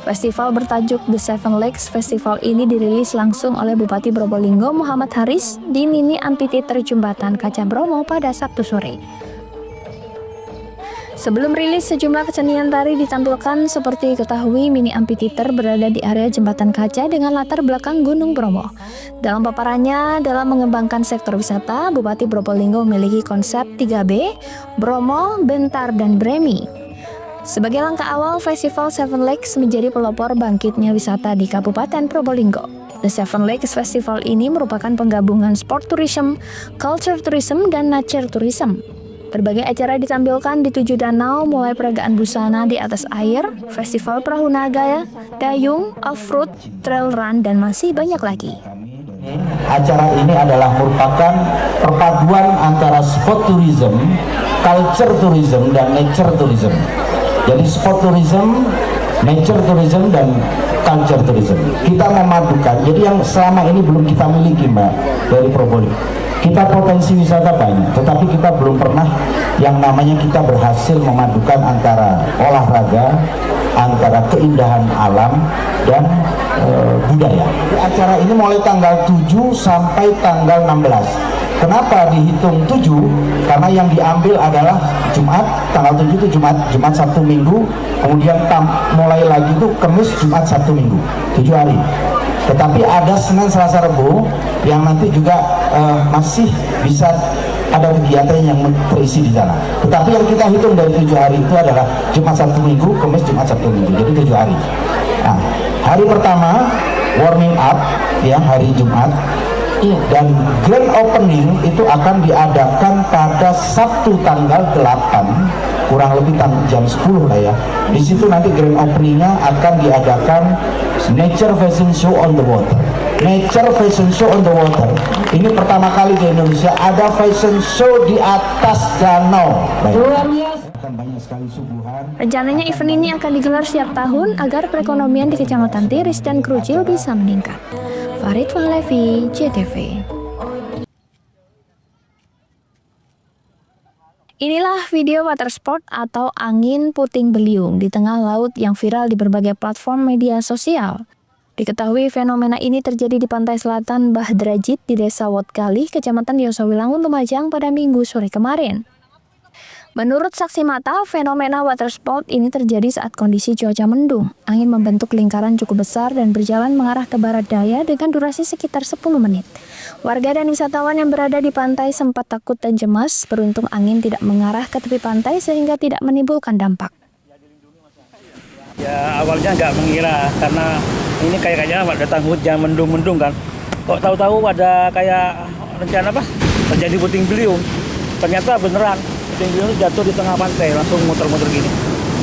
Festival bertajuk The Seven Lakes Festival ini dirilis langsung oleh Bupati Probolinggo Muhammad Haris di Mini Amphitheater Jembatan Kaca Bromo pada Sabtu sore. Sebelum rilis, sejumlah kesenian tari ditampilkan. Seperti diketahui, Mini Amphitheater berada di area Jembatan Kaca dengan latar belakang Gunung Bromo. Dalam paparannya, dalam mengembangkan sektor wisata, Bupati Probolinggo memiliki konsep 3B, Bromo, Bentar, dan Bremi. Sebagai langkah awal, Festival Seven Lakes menjadi pelopor bangkitnya wisata di Kabupaten Probolinggo. The Seven Lakes Festival ini merupakan penggabungan sport tourism, culture tourism, dan nature tourism. Berbagai acara ditampilkan di 7 danau, mulai peragaan busana di atas air, festival perahu naga, dayung, off-road, trail run, dan masih banyak lagi. Acara ini adalah merupakan perpaduan antara sport tourism, culture tourism, dan nature tourism. Jadi sport tourism, nature tourism, dan culture tourism. Kita memadukan, jadi yang selama ini belum kita miliki, Mbak, dari Probolinggo. Kita potensi wisata banyak, tetapi kita belum pernah yang namanya kita berhasil memadukan antara olahraga, antara keindahan alam, dan budaya. Acara ini mulai tanggal 7 sampai tanggal 16. Kenapa dihitung 7? Karena yang diambil adalah Jumat, tanggal 7 itu Jumat, Sabtu, Minggu, kemudian mulai lagi itu Kamis, Jumat, Sabtu, Minggu, 7 hari. Tetapi ada Senin, Selasa, Rabu yang nanti juga masih bisa ada kegiatan yang terisi di sana. Tetapi yang kita hitung dari 7 hari itu adalah Jumat, Sabtu, Minggu, Kamis, Jumat, Sabtu, Minggu. Jadi 7 hari. Nah, hari pertama warming up ya hari Jumat, dan grand opening itu akan diadakan pada Sabtu tanggal 8, kurang lebih jam 10 lah ya. Di situ nanti grand openingnya akan diadakan Nature Fashion Show on the Water. Nature Fashion Show on the Water. Ini pertama kali di Indonesia ada fashion show di atas danau. Rencananya event ini akan digelar setiap tahun agar perekonomian di Kecamatan Tiris dan Krucil bisa meningkat. Farid Fahlevi, JTV. Inilah video water sport atau angin puting beliung di tengah laut yang viral di berbagai platform media sosial. Diketahui fenomena ini terjadi di pantai selatan Bahdrajit di Desa Wotkali, Kecamatan Yosowilangun, Lumajang pada Minggu sore kemarin. Menurut saksi mata, fenomena water sport ini terjadi saat kondisi cuaca mendung. Angin membentuk lingkaran cukup besar dan berjalan mengarah ke barat daya dengan durasi sekitar 10 menit. Warga dan wisatawan yang berada di pantai sempat takut dan cemas, beruntung angin tidak mengarah ke tepi pantai sehingga tidak menimbulkan dampak. Ya awalnya nggak mengira karena ini kayaknya datang hujan mendung-mendung kan. Kok tahu-tahu ada kayak rencana apa? Terjadi puting beliung. Ternyata beneran. Puting beliung jatuh di tengah pantai, langsung muter-muter gini.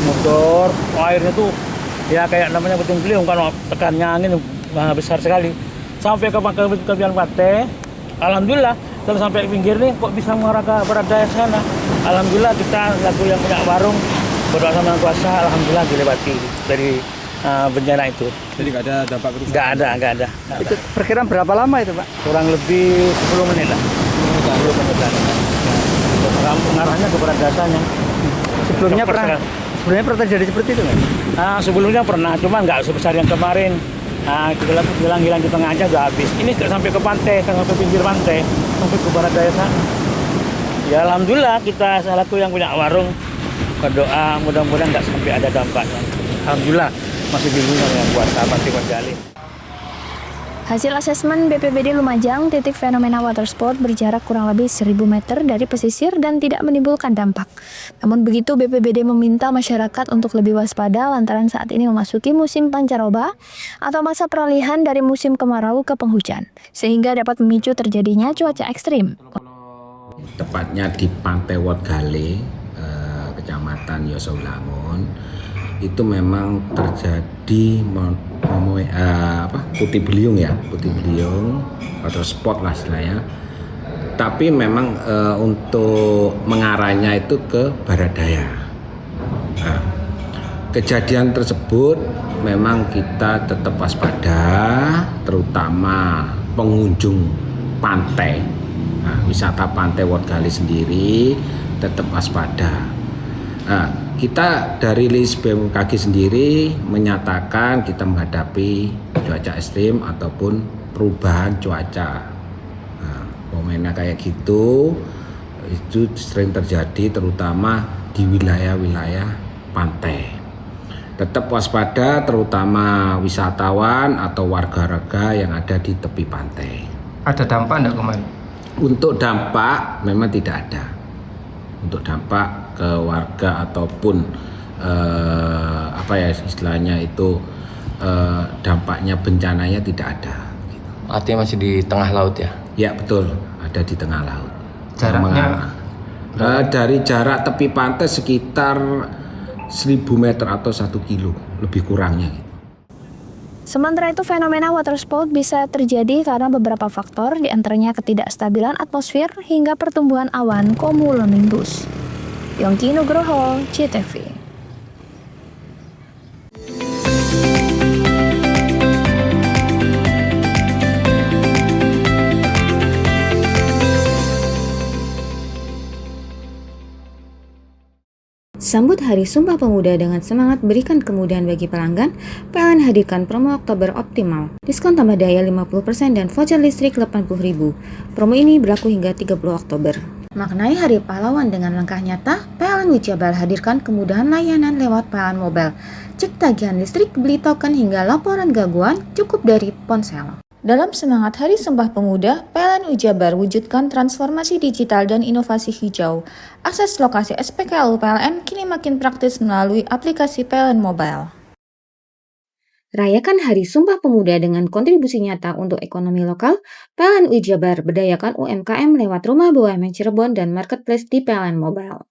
Motor, airnya tuh ya kayak namanya puting beliung kan, tekannya angin besar sekali. Sampai ke tepian pantai, alhamdulillah setelah sampai pinggir nih kok bisa mengarah ke barat daya sana. Alhamdulillah kita laku yang punya warung berdoa sama Yang Kuasa, alhamdulillah dilewati dari bencana itu. Jadi nggak ada dampak kerusakan? Nggak ada. Itu perkiraan berapa lama itu, Pak? Kurang lebih 10 menit lah. 10 menit lah. Pengarahnya kepada dasarnya. Sebelumnya pernah terjadi seperti itu nggak? Sebelumnya pernah, cuma nggak sebesar yang kemarin. Kita hilang di tengah aja udah habis. Ini sampai ke pantai, sampai pinggir pantai, sampai ke barat daya sana. Ya alhamdulillah kita selaku yang punya warung berdoa mudah-mudahan nggak sampai ada dampaknya. Alhamdulillah masih dilindungi Yang Kuasa Pantai Kondali. Hasil asesmen BPBD Lumajang, titik fenomena water spot berjarak kurang lebih 1000 meter dari pesisir dan tidak menimbulkan dampak. Namun begitu, BPBD meminta masyarakat untuk lebih waspada lantaran saat ini memasuki musim pancaroba atau masa peralihan dari musim kemarau ke penghujan, sehingga dapat memicu terjadinya cuaca ekstrim. Tepatnya di Pantai Wodgale, Kecamatan Yosaulangun, itu memang terjadi putih beliung water spot lah istilahnya. Tapi memang untuk mengarahnya itu ke barat daya. Nah, kejadian tersebut memang kita tetap waspada, terutama pengunjung pantai. Nah, wisata Pantai Wodgale sendiri tetap waspada. Nah, kita dari LIS BMKG sendiri menyatakan kita menghadapi cuaca ekstrim ataupun perubahan cuaca. Nah, momennya kayak gitu itu sering terjadi terutama di wilayah-wilayah pantai. Tetap waspada terutama wisatawan atau warga-warga yang ada di tepi pantai. Ada dampak enggak kemarin? Untuk dampak memang tidak ada. Untuk dampak ke warga ataupun istilahnya itu dampaknya bencananya tidak ada. Artinya masih di tengah laut ya? Ya betul, ada di tengah laut. Jaraknya? Dari jarak tepi pantai sekitar 1000 meter atau 1 kilo lebih kurangnya. Sementara itu, fenomena water spout bisa terjadi karena beberapa faktor, diantaranya ketidakstabilan atmosfer hingga pertumbuhan awan cumulonimbus. Yongki Nugroho, CTV. Sambut Hari Sumpah Pemuda dengan semangat berikan kemudahan bagi pelanggan, PLN hadirkan promo Oktober Optimal. Diskon tambah daya 50% dan voucher listrik 80.000. Promo ini berlaku hingga 30 Oktober. Maknai Hari Pahlawan dengan langkah nyata, PLN Wijabar hadirkan kemudahan layanan lewat PLN Mobile. Cek tagihan listrik, beli token hingga laporan gangguan cukup dari ponsel. Dalam semangat Hari Sumpah Pemuda, PLN Wijabar wujudkan transformasi digital dan inovasi hijau. Akses lokasi SPKLU PLN kini makin praktis melalui aplikasi PLN Mobile. Rayakan Hari Sumpah Pemuda dengan kontribusi nyata untuk ekonomi lokal. PLN Wijabar berdayakan UMKM lewat Rumah BUMN Cirebon dan Marketplace di PLN Mobile.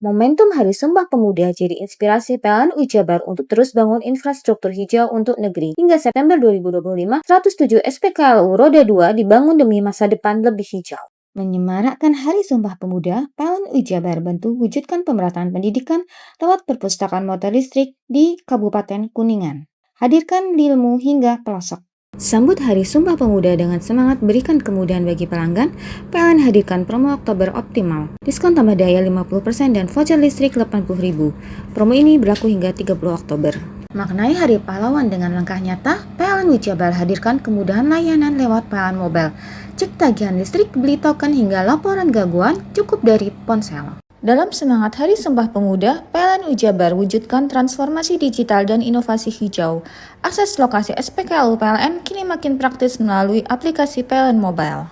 Momentum Hari Sumpah Pemuda jadi inspirasi PLN Wijabar untuk terus bangun infrastruktur hijau untuk negeri. Hingga September 2025, 107 SPKLU Roda 2 dibangun demi masa depan lebih hijau. Menyemarakkan Hari Sumpah Pemuda, PLN Wijabar bantu wujudkan pemerataan pendidikan lewat perpustakaan motor listrik di Kabupaten Kuningan. Hadirkan ilmu hingga pelosok. Sambut Hari Sumpah Pemuda dengan semangat berikan kemudahan bagi pelanggan, PLN hadirkan promo Oktober Optimal. Diskon tambah daya 50% dan voucher listrik 80.000. Promo ini berlaku hingga 30 Oktober. Maknai Hari Pahlawan dengan langkah nyata, PLN Wijabar hadirkan kemudahan layanan lewat PLN Mobile. Cek tagihan listrik, beli token hingga laporan gangguan cukup dari ponsel. Dalam semangat Hari Sumpah Pemuda, PLN Wijabar wujudkan transformasi digital dan inovasi hijau. Akses lokasi SPKLU PLN kini makin praktis melalui aplikasi PLN Mobile.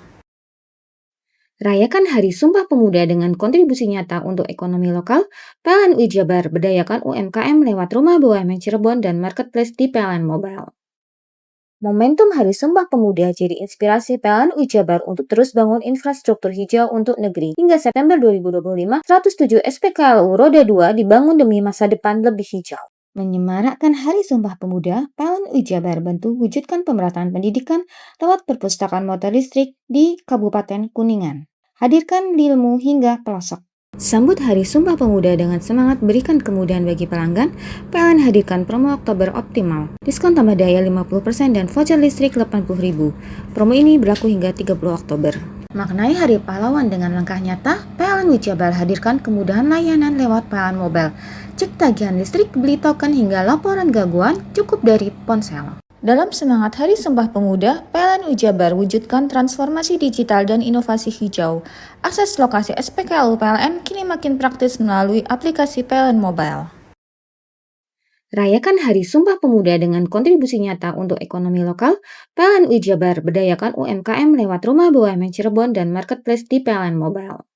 Rayakan Hari Sumpah Pemuda dengan kontribusi nyata untuk ekonomi lokal. PLN Wijabar berdayakan UMKM lewat Rumah BUMN Cirebon dan Marketplace di PLN Mobile. Momentum Hari Sumpah Pemuda jadi inspirasi PLN Wijabar untuk terus bangun infrastruktur hijau untuk negeri. Hingga September 2025, 107 SPKLU Roda 2 dibangun demi masa depan lebih hijau. Menyemarakkan Hari Sumpah Pemuda, PLN Wijabar bantu wujudkan pemerataan pendidikan lewat perpustakaan motor listrik di Kabupaten Kuningan. Hadirkan ilmu hingga pelosok. Sambut Hari Sumpah Pemuda dengan semangat berikan kemudahan bagi pelanggan, PLN hadirkan promo Oktober Optimal. Diskon tambah daya 50% dan voucher listrik 80.000. Promo ini berlaku hingga 30 Oktober. Maknai Hari Pahlawan dengan langkah nyata, PLN Wijabar hadirkan kemudahan layanan lewat PLN Mobile. Cek tagihan listrik, beli token hingga laporan gangguan cukup dari ponsel. Dalam semangat Hari Sumpah Pemuda, PLN Wijabar wujudkan transformasi digital dan inovasi hijau. Akses lokasi SPKLU PLN kini makin praktis melalui aplikasi PLN Mobile. Rayakan Hari Sumpah Pemuda dengan kontribusi nyata untuk ekonomi lokal, PLN Wijabar berdayakan UMKM lewat Rumah BUMN Cirebon dan Marketplace di PLN Mobile.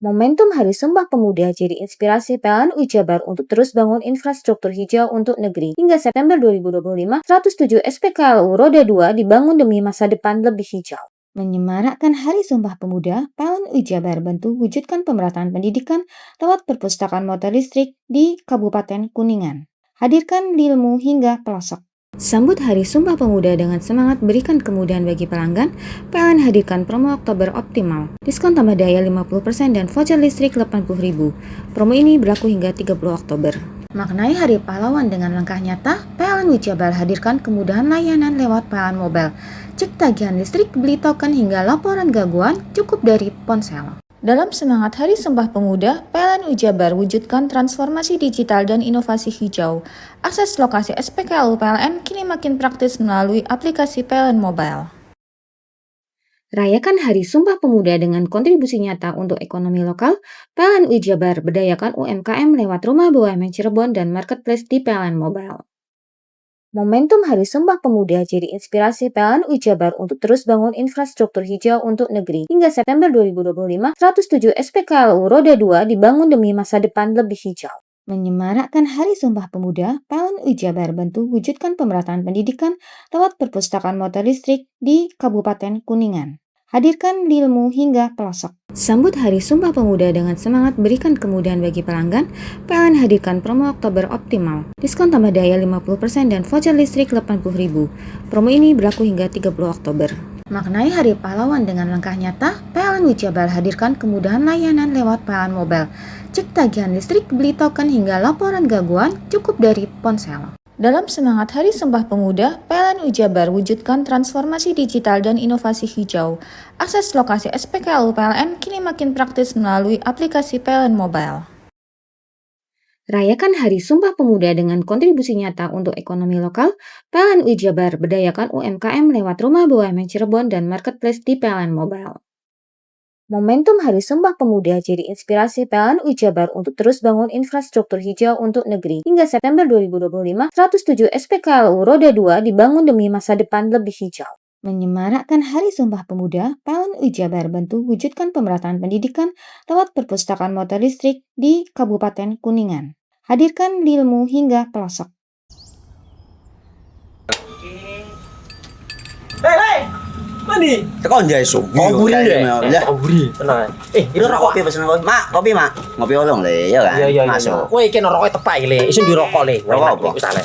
Momentum Hari Sumpah Pemuda jadi inspirasi PLN Wijabar untuk terus bangun infrastruktur hijau untuk negeri. Hingga September 2025, 107 SPKLU Roda 2 dibangun demi masa depan lebih hijau. Menyemarakkan Hari Sumpah Pemuda, PLN Wijabar bantu wujudkan pemerataan pendidikan lewat perpustakaan motor listrik di Kabupaten Kuningan. Hadirkan ilmu hingga pelosok. Sambut Hari Sumpah Pemuda dengan semangat berikan kemudahan bagi pelanggan, PLN hadirkan promo Oktober Optimal. Diskon tambah daya 50% dan voucher listrik 80.000. Promo ini berlaku hingga 30 Oktober. Maknai Hari Pahlawan dengan langkah nyata, PLN Wijabar hadirkan kemudahan layanan lewat PLN Mobile. Cek tagihan listrik, beli token hingga laporan gangguan cukup dari ponsel. Dalam semangat Hari Sumpah Pemuda, PLN Wijabar wujudkan transformasi digital dan inovasi hijau. Akses lokasi SPKLU PLN kini makin praktis melalui aplikasi PLN Mobile. Rayakan Hari Sumpah Pemuda dengan kontribusi nyata untuk ekonomi lokal, PLN Wijabar berdayakan UMKM lewat Rumah BUMN Cirebon dan Marketplace di PLN Mobile. Momentum Hari Sumpah Pemuda jadi inspirasi PLN Wijabar untuk terus bangun infrastruktur hijau untuk negeri. Hingga September 2025, 107 SPKLU Roda 2 dibangun demi masa depan lebih hijau. Menyemarakkan Hari Sumpah Pemuda, PLN Wijabar bantu wujudkan pemerataan pendidikan lewat perpustakaan motor listrik di Kabupaten Kuningan. Hadirkan ilmu hingga pelosok. Sambut Hari Sumpah Pemuda dengan semangat berikan kemudahan bagi pelanggan, PLN hadirkan promo Oktober Optimal. Diskon tambah daya 50% dan voucher listrik 80.000. Promo ini berlaku hingga 30 Oktober. Maknai Hari Pahlawan dengan langkah nyata, PLN Wijabar hadirkan kemudahan layanan lewat PLN Mobile. Cek tagihan listrik, beli token hingga laporan gangguan cukup dari ponsel. Dalam semangat Hari Sumpah Pemuda, PLN Wijabar wujudkan transformasi digital dan inovasi hijau. Akses lokasi SPKLU PLN kini makin praktis melalui aplikasi PLN Mobile. Rayakan Hari Sumpah Pemuda dengan kontribusi nyata untuk ekonomi lokal, PLN Wijabar berdayakan UMKM lewat Rumah BUMN Cirebon dan Marketplace di PLN Mobile. Momentum Hari Sumpah Pemuda jadi inspirasi PLN Wijabar untuk terus bangun infrastruktur hijau untuk negeri. Hingga September 2025, 107 SPKLU Roda 2 dibangun demi masa depan lebih hijau. Menyemarakkan Hari Sumpah Pemuda, PLN Wijabar bantu wujudkan pemerataan pendidikan lewat perpustakaan motor listrik di Kabupaten Kuningan. Hadirkan ilmu hingga pelosok. Mandi. Tekan jaya subuh. Komburi deh. Ya. Komburi. Tenang. Ini rokok kopi pesen kopi. Mak, kopi mak. Ngopi olong le, ya kan? Iya. Masuk. Woi, iki rokok tepak le. Isin dirokok le. Rokok apa? Wis ale.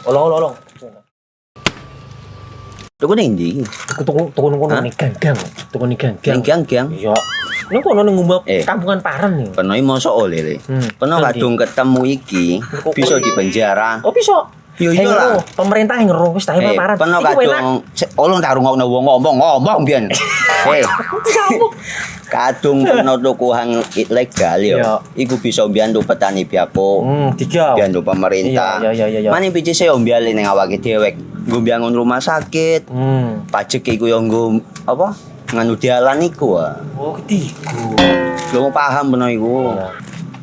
Olong. Tuku ning ndi? Tuku kono ning gang. Tuku ning gang. Ning gang. Iya. Ning kono ning ngumbah kampungan Paren nih. Peno iki mosok oleh le. Peno kadung ketemu iki bisa dipenjara. Oh, bisa. Yo iya lah. Pemerintah yang ngeruh wis tahe Paren. Peno kadung olong tak rungokno wong ngomong biyen. Kadung peno tuku hang ilegal yo. Iku bisa mbiyantu petani biako. Mbiyantu pemerintah. Iya. Mane picise yo mbiale ning awake dhewek. Nggo mbiangun rumah sakit. Pajak iku yo nggo apa? Nganu dalan iku. Oh, ketiku. Lu paham peno iku.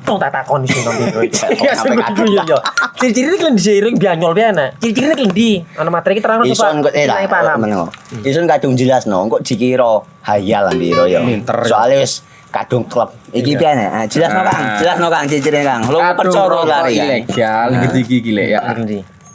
Tong tak takon iso nang biro iki. Iya. Ciri-cirine klendi seiring bianyol piana. Ciri-cirine klendi. Ana materi iki terang Ison kok meneng. Ison kadung jelasno, kok dikira hayal biro ya. Soale wis kadung klub. Iki piana? Jelasno Kang ciri-cirine Kang. Lu percaya lari ilegal iki lek ya.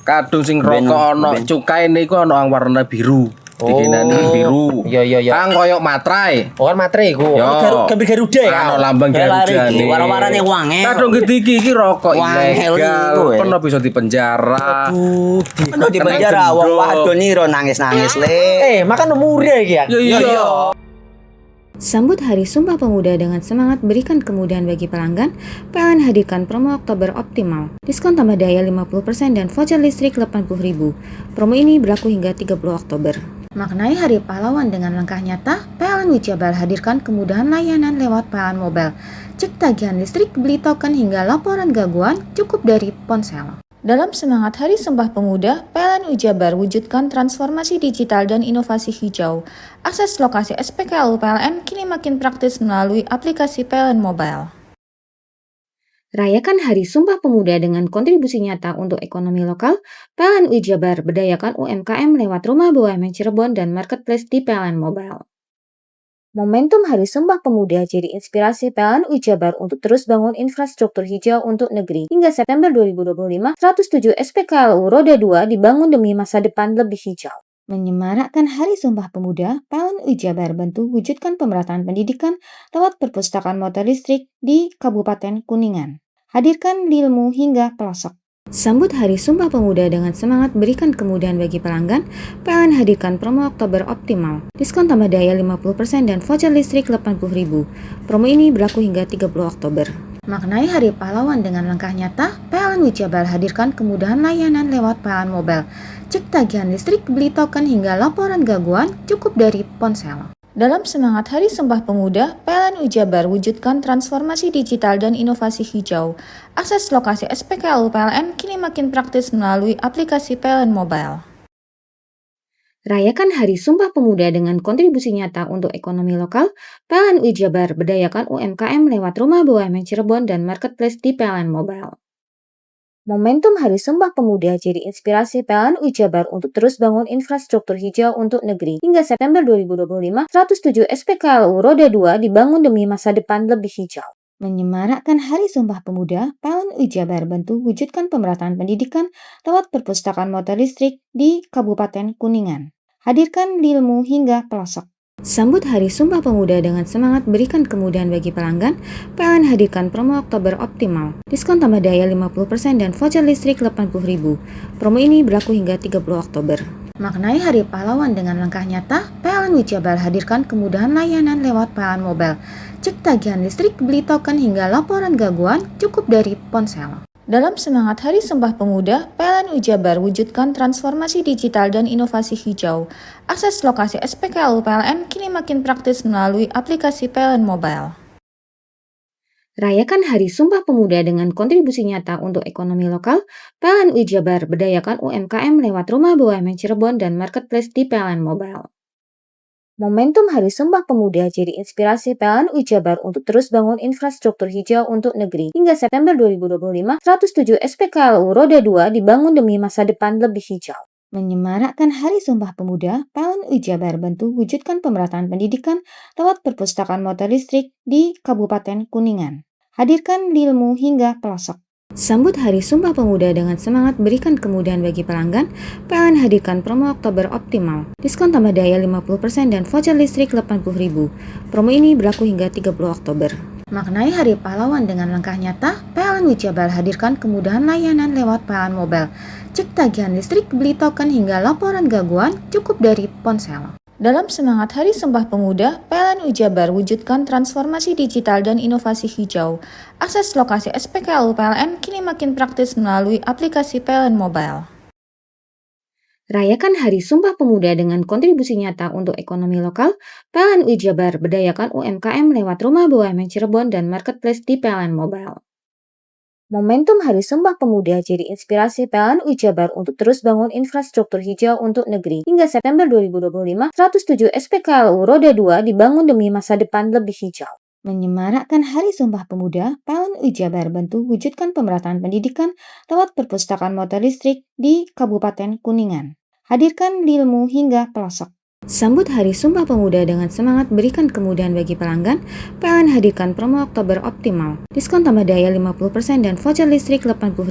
Kadung sing rokok ana cukaine iku ana warna biru. Dikenani biru. Iya. Kang koyo materai. Oh kan materai iku. Gambar Garuda ya. Ana lambang Garuda. Warna-warnane wange. Kadung iki rokok ilegal. Pernah bisa dipenjara. Aduh, pernah dipenjara wong wadon niro nangis-nangis le. Makan umure iki ya. Iya. Sambut Hari Sumpah Pemuda dengan semangat berikan kemudahan bagi pelanggan, PLN hadirkan promo Oktober Optimal. Diskon tambah daya 50% dan voucher listrik 80.000. Promo ini berlaku hingga 30 Oktober. Maknai Hari Pahlawan dengan langkah nyata, PLN Wijabar hadirkan kemudahan layanan lewat PLN Mobile. Cek tagihan listrik, beli token hingga laporan gangguan cukup dari ponsel. Dalam semangat Hari Sumpah Pemuda, PLN Wijabar wujudkan transformasi digital dan inovasi hijau. Akses lokasi SPKLU PLN kini makin praktis melalui aplikasi PLN Mobile. Rayakan Hari Sumpah Pemuda dengan kontribusi nyata untuk ekonomi lokal, PLN Wijabar berdayakan UMKM lewat Rumah BUMN Cirebon dan Marketplace di PLN Mobile. Momentum Hari Sumpah Pemuda jadi inspirasi PLN Wijabar untuk terus bangun infrastruktur hijau untuk negeri. Hingga September 2025, 107 SPKLU Roda 2 dibangun demi masa depan lebih hijau. Menyemarakkan Hari Sumpah Pemuda, PLN Wijabar bantu wujudkan pemerataan pendidikan lewat perpustakaan motor listrik di Kabupaten Kuningan. Hadirkan ilmu hingga pelosok. Sambut Hari Sumpah Pemuda dengan semangat berikan kemudahan bagi pelanggan, PLN hadirkan promo Oktober Optimal. Diskon tambah daya 50% dan voucher listrik 80.000. Promo ini berlaku hingga 30 Oktober. Maknai Hari Pahlawan dengan langkah nyata, PLN Wijabar hadirkan kemudahan layanan lewat PLN Mobile. Cek tagihan listrik, beli token hingga laporan gangguan cukup dari ponsel. Dalam semangat Hari Sumpah Pemuda, PLN Wijabar wujudkan transformasi digital dan inovasi hijau. Akses lokasi SPKLU PLN kini makin praktis melalui aplikasi PLN Mobile. Rayakan Hari Sumpah Pemuda dengan kontribusi nyata untuk ekonomi lokal, PLN Wijabar berdayakan UMKM lewat Rumah BUMN Cirebon dan Marketplace di PLN Mobile. Momentum Hari Sumpah Pemuda jadi inspirasi PLN Wijabar untuk terus bangun infrastruktur hijau untuk negeri. Hingga September 2025, 107 SPKLU Roda 2 dibangun demi masa depan lebih hijau. Menyemarakkan Hari Sumpah Pemuda, PLN Wijabar bantu wujudkan pemerataan pendidikan lewat perpustakaan motor listrik di Kabupaten Kuningan. Hadirkan ilmu hingga pelosok. Sambut Hari Sumpah Pemuda dengan semangat berikan kemudahan bagi pelanggan, PLN hadirkan promo Oktober Optimal. Diskon tambah daya 50% dan voucher listrik 80.000. Promo ini berlaku hingga 30 Oktober. Maknai Hari Pahlawan dengan langkah nyata, PLN Wijabar hadirkan kemudahan layanan lewat PLN Mobile. Cek tagihan listrik, beli token hingga laporan gangguan cukup dari ponsel. Dalam semangat Hari Sumpah Pemuda, PLN Wijabar wujudkan transformasi digital dan inovasi hijau. Akses lokasi SPKLU PLN kini makin praktis melalui aplikasi PLN Mobile. Rayakan Hari Sumpah Pemuda dengan kontribusi nyata untuk ekonomi lokal, PLN Wijabar berdayakan UMKM lewat Rumah BUMN Cirebon dan Marketplace di PLN Mobile. Momentum Hari Sumpah Pemuda jadi inspirasi PLN Wijabar untuk terus bangun infrastruktur hijau untuk negeri. Hingga September 2025, 107 SPKLU Roda 2 dibangun demi masa depan lebih hijau. Menyemarakkan Hari Sumpah Pemuda, PLN Wijabar bantu wujudkan pemerataan pendidikan lewat perpustakaan motor listrik di Kabupaten Kuningan. Hadirkan ilmu hingga pelosok. Sambut Hari Sumpah Pemuda dengan semangat berikan kemudahan bagi pelanggan, PLN hadirkan promo Oktober Optimal. Diskon tambah daya 50% dan voucher listrik 80.000. Promo ini berlaku hingga 30 Oktober. Maknai Hari Pahlawan dengan langkah nyata, PLN Wijabar hadirkan kemudahan layanan lewat PLN Mobile. Cek tagihan listrik, beli token hingga laporan gangguan cukup dari ponsel. Dalam semangat Hari Sumpah Pemuda, PLN Wijabar wujudkan transformasi digital dan inovasi hijau. Akses lokasi SPKLU PLN kini makin praktis melalui aplikasi PLN Mobile. Rayakan Hari Sumpah Pemuda dengan kontribusi nyata untuk ekonomi lokal, PLN Wijabar berdayakan UMKM lewat Rumah BUMN Cirebon dan Marketplace di PLN Mobile. Momentum Hari Sumpah Pemuda jadi inspirasi PLN Wijabar untuk terus bangun infrastruktur hijau untuk negeri. Hingga September 2025, 107 SPKLU Roda 2 dibangun demi masa depan lebih hijau. Menyemarakkan Hari Sumpah Pemuda, PLN Wijabar bantu wujudkan pemerataan pendidikan lewat perpustakaan motor listrik di Kabupaten Kuningan. Hadirkan ilmu hingga pelosok. Sambut Hari Sumpah Pemuda dengan semangat berikan kemudahan bagi pelanggan, PLN hadirkan promo Oktober Optimal. Diskon tambah daya 50% dan voucher listrik 80.000.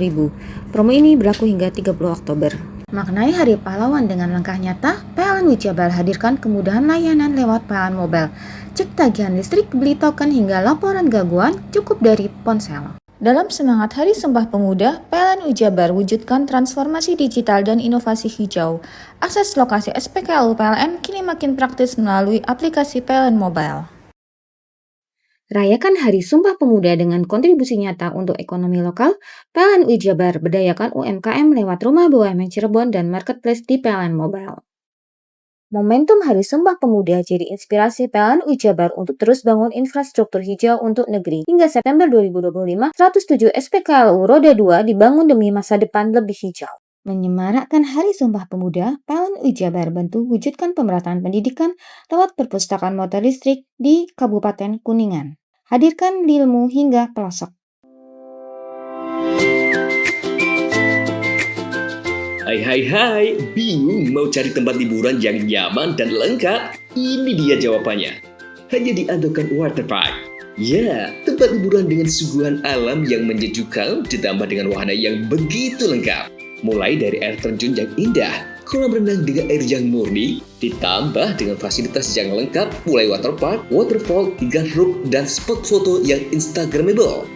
Promo ini berlaku hingga 30 Oktober. Maknai Hari Pahlawan dengan langkah nyata, PLN Wijabar hadirkan kemudahan layanan lewat PLN Mobile. Cek tagihan listrik, beli token hingga laporan gangguan cukup dari ponsel. Dalam semangat Hari Sumpah Pemuda, PLN Wijabar wujudkan transformasi digital dan inovasi hijau. Akses lokasi SPKLU PLN kini makin praktis melalui aplikasi PLN Mobile. Rayakan Hari Sumpah Pemuda dengan kontribusi nyata untuk ekonomi lokal, PLN UI Jabar berdayakan UMKM lewat Rumah BUMN Cirebon dan Marketplace di PLN Mobile. Momentum Hari Sumpah Pemuda jadi inspirasi PLN UI Jabar untuk terus bangun infrastruktur hijau untuk negeri. Hingga September 2025, 107 SPKLU Roda 2 dibangun demi masa depan lebih hijau. Menyemarakkan Hari Sumpah Pemuda, PLN UI Jabar bantu wujudkan pemerataan pendidikan lewat perpustakaan motor listrik di Kabupaten Kuningan. Hadirkan ilmu hingga pelosok. Hai, bingung mau cari tempat liburan yang nyaman dan lengkap? Ini dia jawabannya. Hanya di Andokan Waterpark. Ya, tempat liburan dengan suguhan alam yang menyejukkan ditambah dengan wahana yang begitu lengkap. Mulai dari air terjun yang indah, kolam renang dengan air yang murni, ditambah dengan fasilitas yang lengkap mulai waterpark, waterfall, hingga roof dan spot foto yang instagramable.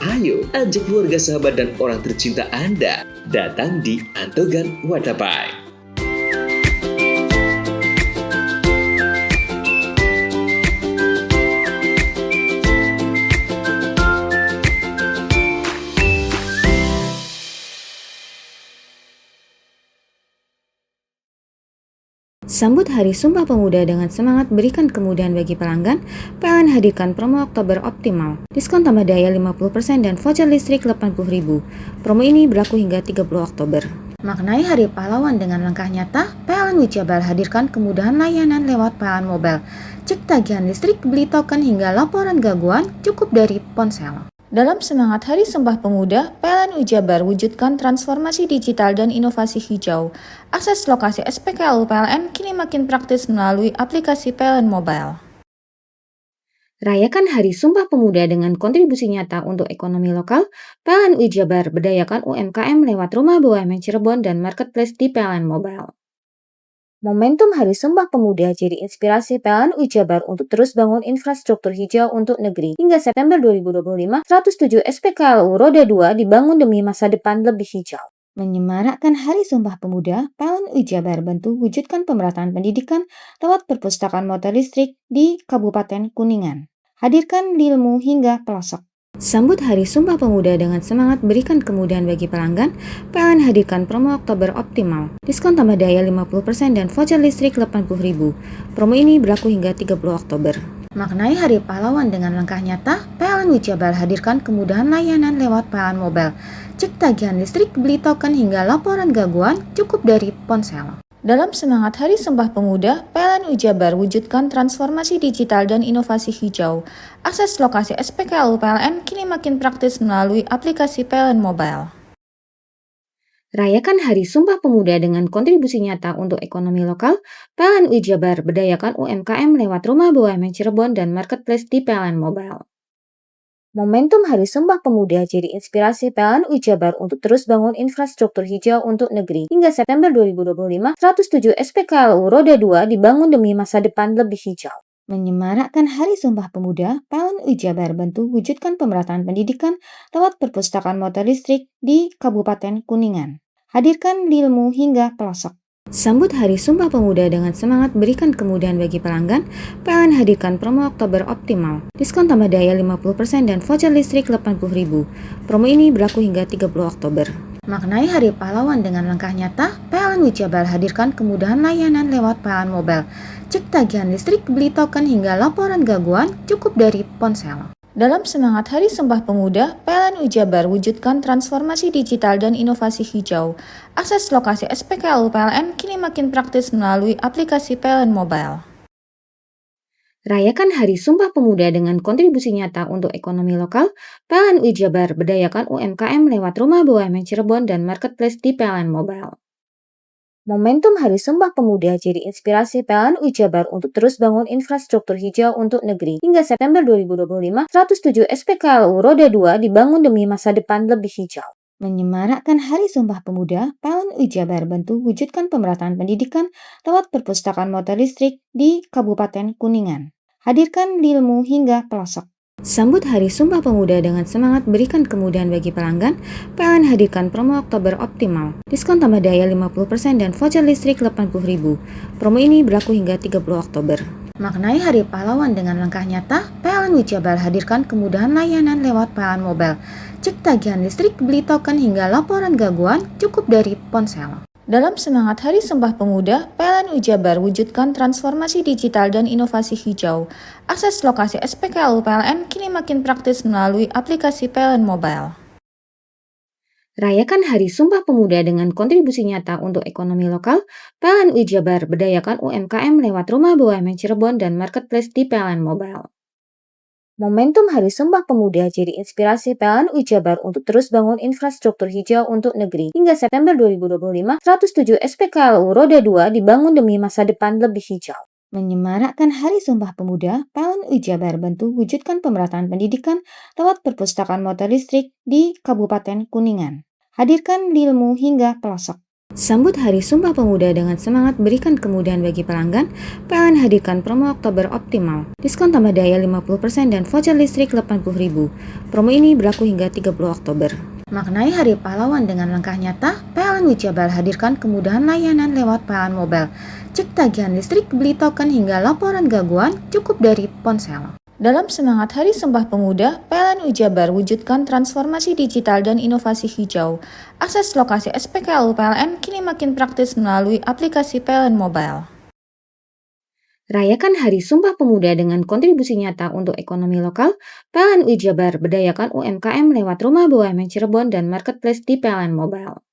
Ayo, ajak keluarga, sahabat, dan orang tercinta Anda datang di Andokan Waterpark. Sambut Hari Sumpah Pemuda dengan semangat berikan kemudahan bagi pelanggan, PLN hadirkan promo Oktober Optimal. Diskon tambah daya 50% dan voucher listrik 80.000. Promo ini berlaku hingga 30 Oktober. Maknai Hari Pahlawan dengan langkah nyata, PLN UI Jabar hadirkan kemudahan layanan lewat PLN Mobile. Cek tagihan listrik, beli token hingga laporan gangguan cukup dari ponsel. Dalam semangat Hari Sumpah Pemuda, PLN UI Jabar wujudkan transformasi digital dan inovasi hijau. Akses lokasi SPKLU PLN kini makin praktis melalui aplikasi PLN Mobile. Rayakan Hari Sumpah Pemuda dengan kontribusi nyata untuk ekonomi lokal, PLN UI Jabar berdayakan UMKM lewat Rumah BUMN Cirebon dan Marketplace di PLN Mobile. Momentum Hari Sumpah Pemuda jadi inspirasi PLN UI Jabar untuk terus bangun infrastruktur hijau untuk negeri. Hingga September 2025, 107 SPKLU Roda 2 dibangun demi masa depan lebih hijau. Menyemarakkan Hari Sumpah Pemuda, PLN UI Jabar bantu wujudkan pemerataan pendidikan lewat perpustakaan motor listrik di Kabupaten Kuningan. Hadirkan ilmu hingga pelosok. Sambut Hari Sumpah Pemuda dengan semangat berikan kemudahan bagi pelanggan, PLN hadirkan promo Oktober Optimal. Diskon tambah daya 50% dan voucher listrik 80.000. Promo ini berlaku hingga 30 Oktober. Maknai Hari Pahlawan dengan langkah nyata, PLN UI Jabar hadirkan kemudahan layanan lewat PLN Mobile. Cek tagihan listrik, beli token hingga laporan gangguan cukup dari ponsel. Dalam semangat Hari Sumpah Pemuda, PLN UI Jabar wujudkan transformasi digital dan inovasi hijau. Akses lokasi SPKLU PLN kini makin praktis melalui aplikasi PLN Mobile. Rayakan Hari Sumpah Pemuda dengan kontribusi nyata untuk ekonomi lokal, PLN UI Jabar berdayakan UMKM lewat Rumah BUMN Cirebon dan Marketplace di PLN Mobile. Momentum Hari Sumpah Pemuda jadi inspirasi PLN UI Jabar untuk terus bangun infrastruktur hijau untuk negeri. Hingga September 2025, 107 SPKLU Roda 2 dibangun demi masa depan lebih hijau. Menyemarakkan Hari Sumpah Pemuda, PLN UI Jabar bantu wujudkan pemerataan pendidikan lewat perpustakaan motor listrik di Kabupaten Kuningan. Hadirkan ilmu hingga pelosok. Sambut Hari Sumpah Pemuda dengan semangat berikan kemudahan bagi pelanggan, PLN hadirkan promo Oktober Optimal. Diskon tambah daya 50% dan voucher listrik 80.000. Promo ini berlaku hingga 30 Oktober. Maknai Hari Pahlawan dengan langkah nyata, PLN UI Jabar hadirkan kemudahan layanan lewat PLN Mobile. Cek tagihan listrik, beli token hingga laporan gangguan cukup dari ponsel. Dalam semangat Hari Sumpah Pemuda, PLN UI Jabar wujudkan transformasi digital dan inovasi hijau. Akses lokasi SPKLU PLN kini makin praktis melalui aplikasi PLN Mobile. Rayakan Hari Sumpah Pemuda dengan kontribusi nyata untuk ekonomi lokal, PLN UI Jabar berdayakan UMKM lewat Rumah BUMN Cirebon dan Marketplace di PLN Mobile. Momentum Hari Sumpah Pemuda jadi inspirasi PLN UI Jabar untuk terus bangun infrastruktur hijau untuk negeri. Hingga September 2025, 107 SPKLU Roda 2 dibangun demi masa depan lebih hijau. Menyemarakkan Hari Sumpah Pemuda, PLN UI Jabar bantu wujudkan pemerataan pendidikan lewat perpustakaan motor listrik di Kabupaten Kuningan. Hadirkan ilmu hingga pelosok. Sambut Hari Sumpah Pemuda dengan semangat berikan kemudahan bagi pelanggan, PLN hadirkan promo Oktober Optimal. Diskon tambah daya 50% dan voucher listrik 80.000. Promo ini berlaku hingga 30 Oktober. Maknai Hari Pahlawan dengan langkah nyata, PLN Jabar hadirkan kemudahan layanan lewat PLN Mobile. Cek tagihan listrik, beli token hingga laporan gangguan cukup dari ponsel. Dalam semangat Hari Sumpah Pemuda, PLN Jabar wujudkan transformasi digital dan inovasi hijau. Akses lokasi SPKLU PLN kini makin praktis melalui aplikasi PLN Mobile. Rayakan Hari Sumpah Pemuda dengan kontribusi nyata untuk ekonomi lokal, PLN Jabar berdayakan UMKM lewat Rumah BUMN Cirebon dan Marketplace di PLN Mobile. Momentum Hari Sumpah Pemuda jadi inspirasi PLN Jabar untuk terus bangun infrastruktur hijau untuk negeri. Hingga September 2025, 107 SPKLU Roda 2 dibangun demi masa depan lebih hijau. Menyemarakkan Hari Sumpah Pemuda, PLN Jabar bantu wujudkan pemerataan pendidikan lewat perpustakaan motor listrik di Kabupaten Kuningan. Hadirkan ilmu hingga pelosok. Sambut Hari Sumpah Pemuda dengan semangat berikan kemudahan bagi pelanggan, PLN hadirkan promo Oktober Optimal. Diskon tambah daya 50% dan voucher listrik 80.000. Promo ini berlaku hingga 30 Oktober. Maknai Hari Pahlawan dengan langkah nyata, PLN Jabar hadirkan kemudahan layanan lewat PLN Mobile. Cek tagihan listrik, beli token hingga laporan gangguan cukup dari ponsel. Dalam semangat Hari Sumpah Pemuda, PLN Jabar wujudkan transformasi digital dan inovasi hijau. Akses lokasi SPKLU PLN kini makin praktis melalui aplikasi PLN Mobile. Rayakan Hari Sumpah Pemuda dengan kontribusi nyata untuk ekonomi lokal, PLN Jabar berdayakan UMKM lewat Rumah BUMN Cirebon dan Marketplace di PLN Mobile.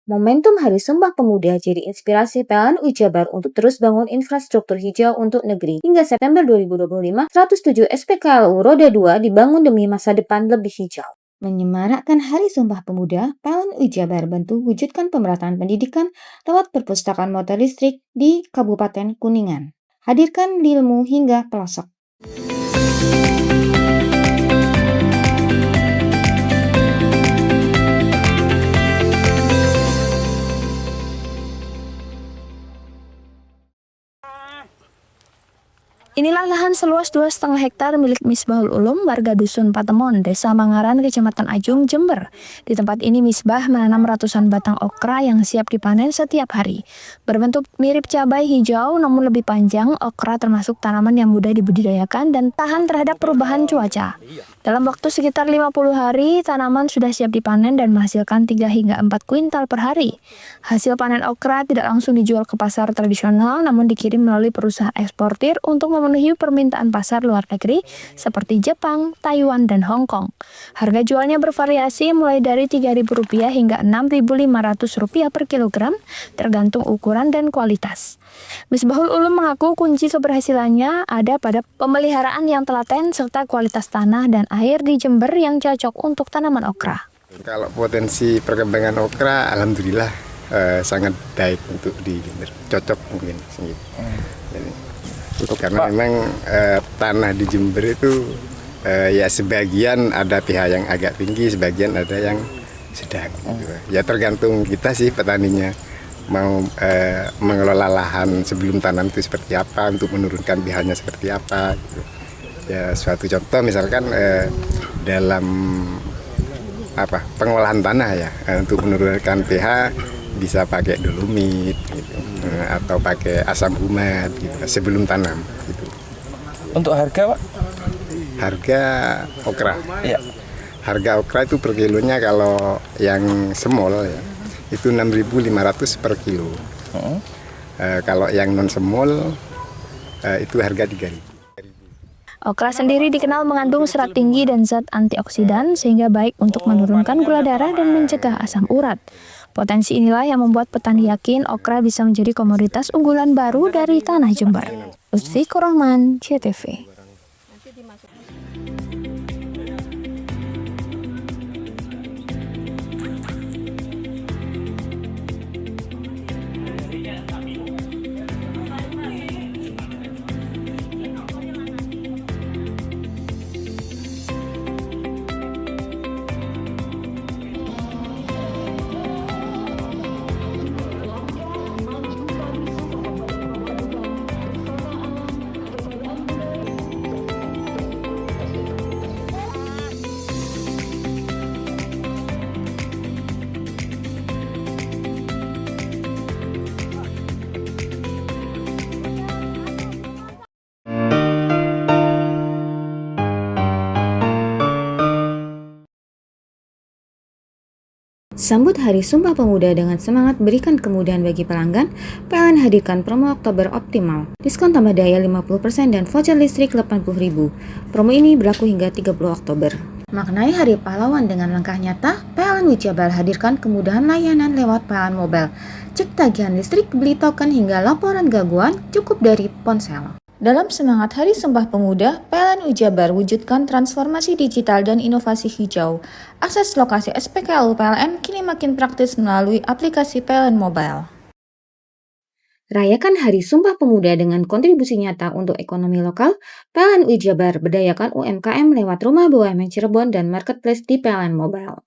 Momentum Hari Sumpah Pemuda jadi inspirasi PLN Jabar untuk terus bangun infrastruktur hijau untuk negeri. Hingga September 2025, 107 SPKLU Roda 2 dibangun demi masa depan lebih hijau. Menyemarakkan Hari Sumpah Pemuda, PLN Jabar bantu wujudkan pemerataan pendidikan lewat perpustakaan motor listrik di Kabupaten Kuningan. Hadirkan ilmu hingga pelosok. Inilah lahan seluas 2,5 hektar milik Misbahul Ulum, warga Dusun Patemon, Desa Mangaran, Kecamatan Ajung, Jember. Di tempat ini Misbah menanam ratusan batang okra yang siap dipanen setiap hari. Berbentuk mirip cabai hijau namun lebih panjang, okra termasuk tanaman yang mudah dibudidayakan dan tahan terhadap perubahan cuaca. Dalam waktu sekitar 50 hari, tanaman sudah siap dipanen dan menghasilkan 3 hingga 4 kuintal per hari. Hasil panen okra tidak langsung dijual ke pasar tradisional, namun dikirim melalui perusahaan eksportir untuk memenuhi permintaan pasar luar negeri seperti Jepang, Taiwan, dan Hong Kong. Harga jualnya bervariasi mulai dari Rp3.000 hingga Rp6.500 per kilogram, tergantung ukuran dan kualitas. Misbahul Ulum mengaku kunci keberhasilannya ada pada pemeliharaan yang telaten serta kualitas tanah dan air di Jember yang cocok untuk tanaman okra. Kalau potensi perkembangan okra, alhamdulillah sangat baik untuk di Jember, cocok mungkin. Karena memang tanah di Jember itu ya sebagian ada pihak yang agak tinggi, sebagian ada yang sedang. Gitu. Ya tergantung kita sih petaninya mau mengelola lahan sebelum tanam itu seperti apa, untuk menurunkan pH-nya seperti apa. Gitu. Ya suatu contoh misalkan dalam pengolahan tanah ya, untuk menurunkan pH bisa pakai dolomit gitu, atau pakai asam humat gitu, sebelum tanam gitu. Untuk harga, Pak? Harga okra. Iya. Harga okra itu per kilonya kalau yang semol ya, itu 6.500 per kilo. Kalau yang non semol itu harga 3.000. Okra sendiri dikenal mengandung serat tinggi dan zat antioksidan sehingga baik untuk menurunkan gula darah dan mencegah asam urat. Potensi inilah yang membuat petani yakin okra bisa menjadi komoditas unggulan baru dari tanah Jember. Lutfi Kurahman, CTV. Sambut Hari Sumpah Pemuda dengan semangat berikan kemudahan bagi pelanggan, PLN hadirkan promo Oktober optimal. Diskon tambah daya 50% dan voucher listrik 80.000. Promo ini berlaku hingga 30 Oktober. Maknai Hari Pahlawan dengan langkah nyata, PLN Wijabar hadirkan kemudahan layanan lewat PLN Mobile. Cek tagihan listrik, beli token hingga laporan gangguan cukup dari ponsel. Dalam semangat Hari Sumpah Pemuda, PLN Wijabar wujudkan transformasi digital dan inovasi hijau. Akses lokasi SPKLU PLN kini makin praktis melalui aplikasi PLN Mobile. Rayakan Hari Sumpah Pemuda dengan kontribusi nyata untuk ekonomi lokal, PLN Wijabar berdayakan UMKM lewat Rumah BUMN Cirebon dan Marketplace di PLN Mobile.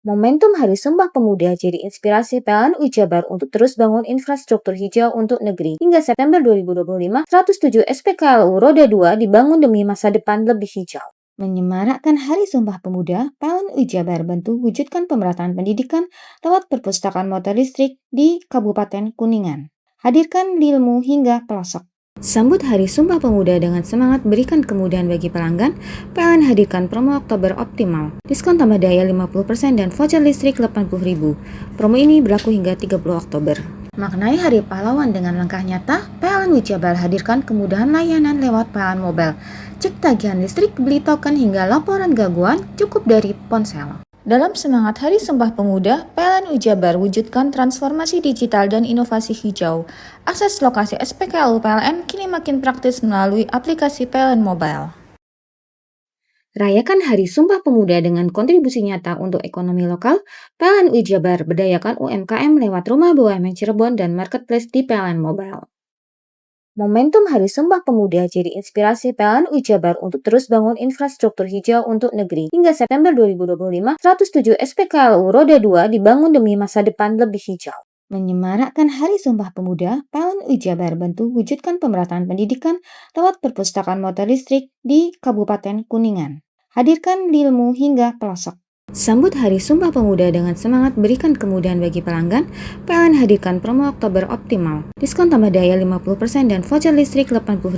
Momentum Hari Sumpah Pemuda jadi inspirasi PLN Wijabar untuk terus bangun infrastruktur hijau untuk negeri. Hingga September 2025, 107 SPKLU Roda 2 dibangun demi masa depan lebih hijau. Menyemarakkan Hari Sumpah Pemuda, PLN Wijabar bantu wujudkan pemerataan pendidikan lewat perpustakaan motor listrik di Kabupaten Kuningan. Hadirkan ilmu hingga pelosok. Sambut Hari Sumpah Pemuda dengan semangat berikan kemudahan bagi pelanggan, PLN hadirkan promo Oktober optimal. Diskon tambah daya 50% dan voucher listrik 80.000. Promo ini berlaku hingga 30 Oktober. Maknai Hari Pahlawan dengan langkah nyata, PLN Wijabar hadirkan kemudahan layanan lewat PLN Mobile. Cek tagihan listrik, beli token hingga laporan gangguan cukup dari ponsel. Dalam semangat Hari Sumpah Pemuda, PLN Wijabar wujudkan transformasi digital dan inovasi hijau. Akses lokasi SPKLU PLN kini makin praktis melalui aplikasi PLN Mobile. Rayakan Hari Sumpah Pemuda dengan kontribusi nyata untuk ekonomi lokal, PLN Wijabar berdayakan UMKM lewat Rumah BUMN Cirebon dan Marketplace di PLN Mobile. Momentum Hari Sumpah Pemuda jadi inspirasi PLN Wijabar untuk terus bangun infrastruktur hijau untuk negeri. Hingga September 2025, 107 SPKLU Roda 2 dibangun demi masa depan lebih hijau. Menyemarakkan Hari Sumpah Pemuda, PLN Wijabar bantu wujudkan pemerataan pendidikan lewat perpustakaan motor listrik di Kabupaten Kuningan. Hadirkan ilmu hingga pelosok. Sambut Hari Sumpah Pemuda dengan semangat berikan kemudahan bagi pelanggan, PLN hadirkan promo Oktober optimal. Diskon tambah daya 50% dan voucher listrik 80.000.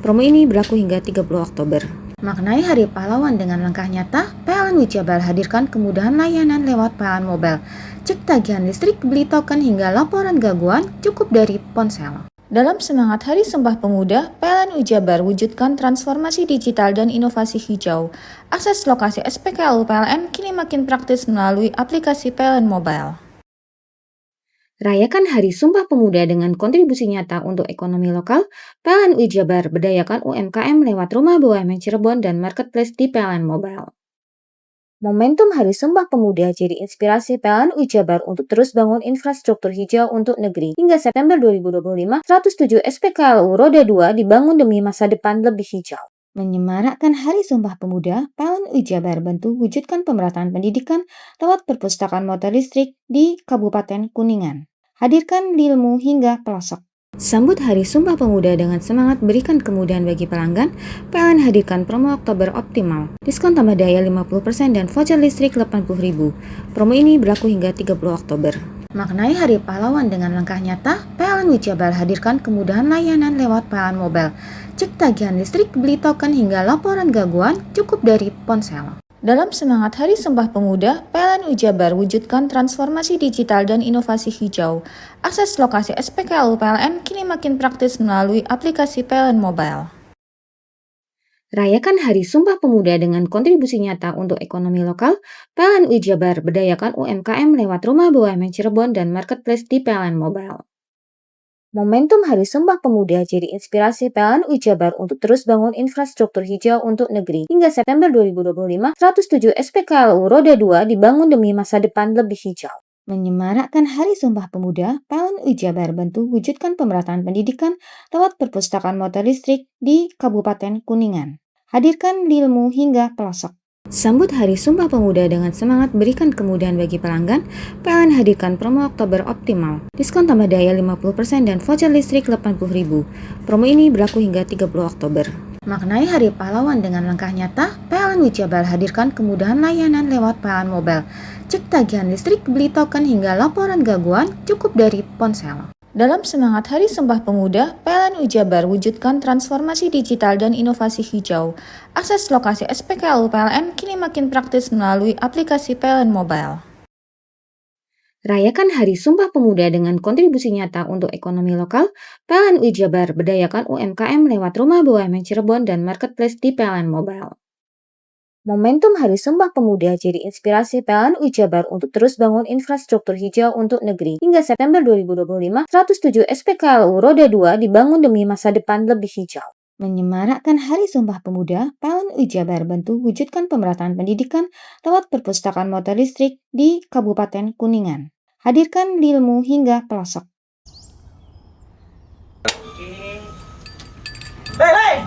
Promo ini berlaku hingga 30 Oktober. Maknai Hari Pahlawan dengan langkah nyata, PLN Wijabar hadirkan kemudahan layanan lewat PLN Mobile. Cek tagihan listrik, beli token hingga laporan gangguan cukup dari ponsel. Dalam semangat Hari Sumpah Pemuda, PLN Wijabar wujudkan transformasi digital dan inovasi hijau. Akses lokasi SPKLU PLN kini makin praktis melalui aplikasi PLN Mobile. Rayakan Hari Sumpah Pemuda dengan kontribusi nyata untuk ekonomi lokal, PLN Wijabar berdayakan UMKM lewat Rumah BUMN Cirebon dan Marketplace di PLN Mobile. Momentum Hari Sumpah Pemuda jadi inspirasi PLN Wijabar untuk terus bangun infrastruktur hijau untuk negeri. Hingga September 2025, 107 SPKLU Roda 2 dibangun demi masa depan lebih hijau. Menyemarakkan Hari Sumpah Pemuda, PLN Wijabar bantu wujudkan pemerataan pendidikan lewat perpustakaan motor listrik di Kabupaten Kuningan. Hadirkan ilmu hingga pelosok. Sambut Hari Sumpah Pemuda dengan semangat berikan kemudahan bagi pelanggan, PLN hadirkan promo Oktober optimal. Diskon tambah daya 50% dan voucher listrik 80.000. Promo ini berlaku hingga 30 Oktober. Maknai Hari Pahlawan dengan langkah nyata, PLN Wijabar hadirkan kemudahan layanan lewat PLN Mobile. Cek tagihan listrik, beli token hingga laporan gangguan cukup dari ponsel. Dalam semangat Hari Sumpah Pemuda, PLN Wijabar wujudkan transformasi digital dan inovasi hijau. Akses lokasi SPKLU PLN kini makin praktis melalui aplikasi PLN Mobile. Rayakan Hari Sumpah Pemuda dengan kontribusi nyata untuk ekonomi lokal, PLN Wijabar berdayakan UMKM lewat Rumah BUMN Cirebon dan Marketplace di PLN Mobile. Momentum Hari Sumpah Pemuda jadi inspirasi PLN Wijabar untuk terus bangun infrastruktur hijau untuk negeri. Hingga September 2025, 107 SPKLU Roda 2 dibangun demi masa depan lebih hijau. Menyemarakkan Hari Sumpah Pemuda, PLN Wijabar bantu wujudkan pemerataan pendidikan lewat perpustakaan motor listrik di Kabupaten Kuningan. Hadirkan ilmu hingga pelosok. Sambut Hari Sumpah Pemuda dengan semangat berikan kemudahan bagi pelanggan, PLN hadirkan promo Oktober optimal. Diskon tambah daya 50% dan voucher listrik 80.000. Promo ini berlaku hingga 30 Oktober. Maknai Hari Pahlawan dengan langkah nyata, PLN Wijabar hadirkan kemudahan layanan lewat PLN Mobile. Cek tagihan listrik, beli token hingga laporan gangguan cukup dari ponsel. Dalam semangat Hari Sumpah Pemuda, PLN Wijabar wujudkan transformasi digital dan inovasi hijau. Akses lokasi SPKLU PLN kini makin praktis melalui aplikasi PLN Mobile. Rayakan Hari Sumpah Pemuda dengan kontribusi nyata untuk ekonomi lokal, PLN UI Jabar berdayakan UMKM lewat Rumah BUMN Cirebon dan Marketplace di PLN Mobile. Momentum Hari Sumpah Pemuda jadi inspirasi PLN UI Jabar untuk terus bangun infrastruktur hijau untuk negeri. Hingga September 2025, 107 SPKLU Roda 2 dibangun demi masa depan lebih hijau. Menyemarakkan Hari Sumpah Pemuda, PLN UI Jabar bantu wujudkan pemerataan pendidikan lewat perpustakaan motor listrik di Kabupaten Kuningan. Hadirkan ilmu hingga pelosok. Hei,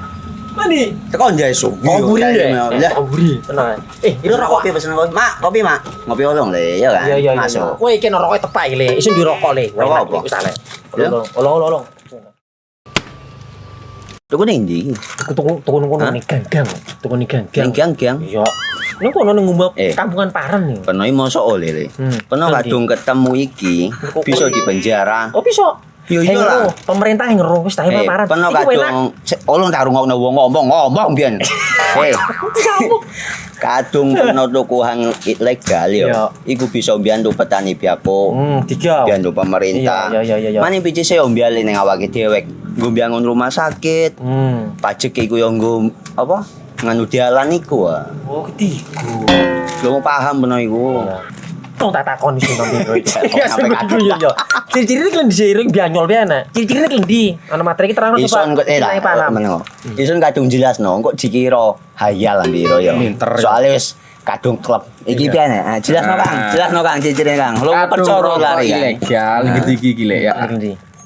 mandi. Tekan jaya su. Koburi ya. Koburi. Tenang. Ini rokok. Kopi pesen kopi. Mak, kopi mak. Ngopi olong le, ya kan? Iya. Masuk. Woi, kena rokok tepak le. Isun di rokok le. Rokok apa? Wis ale. Olong. Tuku ning ndi? Tuku ning ganggang. Tuku ning ganggang. Gang-gang. Iya. Ini kono ning ngumba kampungan Paren nih. Kono mosok oleh le. Kono kadung ketemu iki bisa dipenjara. Oh bisa. Yo iya lah. Pemerintah yang ngeru wis tahe Paren. Kono kadung olong tak rungokno wong ngomong biyen. Kadung kono tuku hang ilegal yo. Iku bisa mbiyantu petani biako. Tiga. Mbiyantu pemerintah. Iya. Mane picise yo mbiale ning awake dhewek. Nggo mbangun rumah sakit. Pajak iku yo nggo apa? Nganu dalan iku ah. Oh, ketiku. Lu paham bener iku. Tong tak takon iki nang biro iki. Ya yo. Ciri-ciri iki diseiring bianyol piye Ciri-ciri iki ndi? Ana materi iki terang coba. Ison kok meneng. Ison kadung jelasno, kok dikira hayal biro yo. Soale wis kadung klub. Iki piye nek? Jelasno Kang, ciri-ciri Kang. Lu percaya lari ilegal iki lek ya.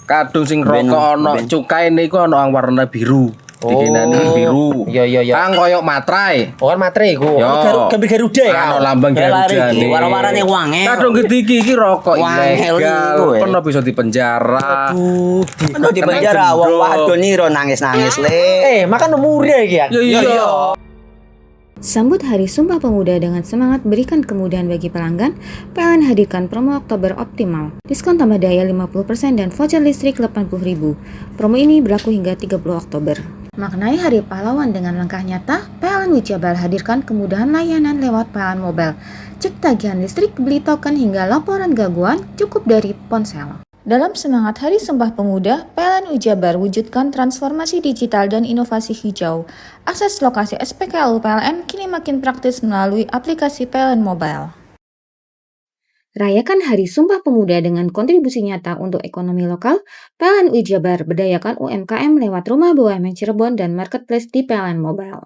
Kadung sing rokok ana cukae niku ana warna biru. Dikenani biru. Iya. Kang koyo matrai. Oh, kan matrai iku. Gambar Garuda ya. Ono lambang Garuda iki. Warna-warnane wange. Kadung gedhi iki rokok ilegal. Pernah bisa dipenjara. Aduh, dipenjara wong wadon iro nangis-nangis le. Makan murah iki ya. Iya. Sambut Hari Sumpah Pemuda dengan semangat berikan kemudahan bagi pelanggan, PLN hadirkan promo Oktober Optimal. Diskon tambah daya 50% dan voucher listrik 80.000. Promo ini berlaku hingga 30 Oktober. Maknai Hari Pahlawan dengan langkah nyata, PLN UI Jabar hadirkan kemudahan layanan lewat PLN Mobile. Cek tagihan listrik, beli token hingga laporan gangguan cukup dari ponsel. Dalam semangat Hari Sumpah Pemuda, PLN UI Jabar wujudkan transformasi digital dan inovasi hijau. Akses lokasi SPKLU PLN kini makin praktis melalui aplikasi PLN Mobile. Rayakan Hari Sumpah Pemuda dengan kontribusi nyata untuk ekonomi lokal, PLN UI Jabar berdayakan UMKM lewat Rumah BUMN Cirebon dan Marketplace di PLN Mobile.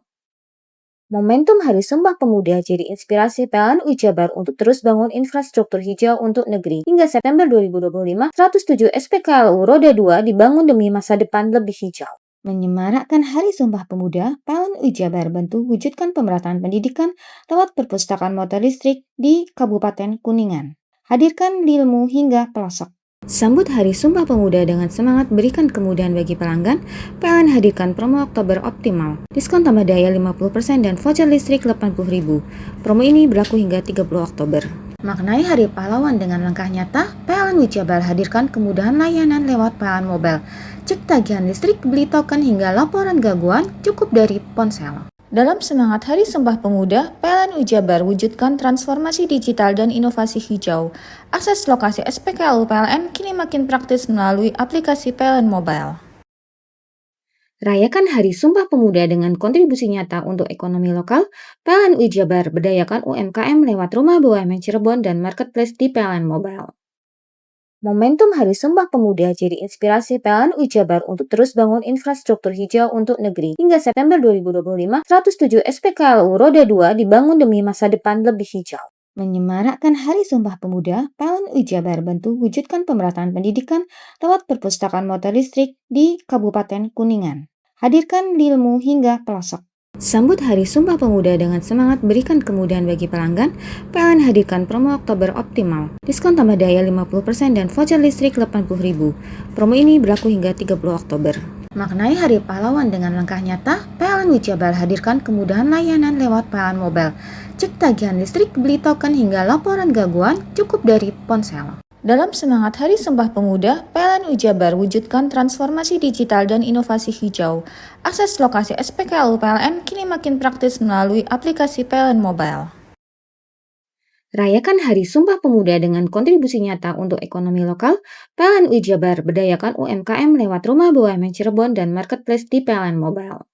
Momentum Hari Sumpah Pemuda jadi inspirasi PLN UI Jabar untuk terus bangun infrastruktur hijau untuk negeri. Hingga September 2025, 107 SPKLU Roda 2 dibangun demi masa depan lebih hijau. Menyemarakkan Hari Sumpah Pemuda, PLN UI Jabar bantu wujudkan pemerataan pendidikan lewat perpustakaan motor listrik di Kabupaten Kuningan. Hadirkan ilmu hingga pelosok. Sambut Hari Sumpah Pemuda dengan semangat berikan kemudahan bagi pelanggan, PLN hadirkan promo Oktober Optimal. Diskon tambah daya 50% dan voucher listrik 80.000. Promo ini berlaku hingga 30 Oktober. Maknai Hari Pahlawan dengan langkah nyata, PLN UI Jabar hadirkan kemudahan layanan lewat PLN Mobile. Cek tagihan listrik, beli token hingga laporan gangguan cukup dari ponsel. Dalam semangat Hari Sumpah Pemuda, PLN UI Jabar wujudkan transformasi digital dan inovasi hijau. Akses lokasi SPKLU PLN kini makin praktis melalui aplikasi PLN Mobile. Rayakan Hari Sumpah Pemuda dengan kontribusi nyata untuk ekonomi lokal, PLN UI Jabar berdayakan UMKM lewat Rumah BUMN Cirebon dan Marketplace di PLN Mobile. Momentum Hari Sumpah Pemuda jadi inspirasi PLN UI Jabar untuk terus bangun infrastruktur hijau untuk negeri. Hingga September 2025, 107 SPKLU Roda 2 dibangun demi masa depan lebih hijau. Menyemarakkan Hari Sumpah Pemuda, PLN UI Jabar bantu wujudkan pemerataan pendidikan lewat perpustakaan motor listrik di Kabupaten Kuningan. Hadirkan ilmu hingga pelosok. Sambut Hari Sumpah Pemuda dengan semangat berikan kemudahan bagi pelanggan, PLN hadirkan promo Oktober Optimal. Diskon tambah daya 50% dan voucher listrik 80.000. Promo ini berlaku hingga 30 Oktober. Maknai Hari Pahlawan dengan langkah nyata, PLN UI Jabar hadirkan kemudahan layanan lewat PLN Mobile. Cek tagihan listrik, beli token hingga laporan gangguan cukup dari ponsel. Dalam semangat Hari Sumpah Pemuda, PLN UI Jabar wujudkan transformasi digital dan inovasi hijau. Akses lokasi SPKLU PLN kini makin praktis melalui aplikasi PLN Mobile. Rayakan Hari Sumpah Pemuda dengan kontribusi nyata untuk ekonomi lokal, PLN UI Jabar berdayakan UMKM lewat Rumah BUMN Cirebon dan Marketplace di PLN Mobile.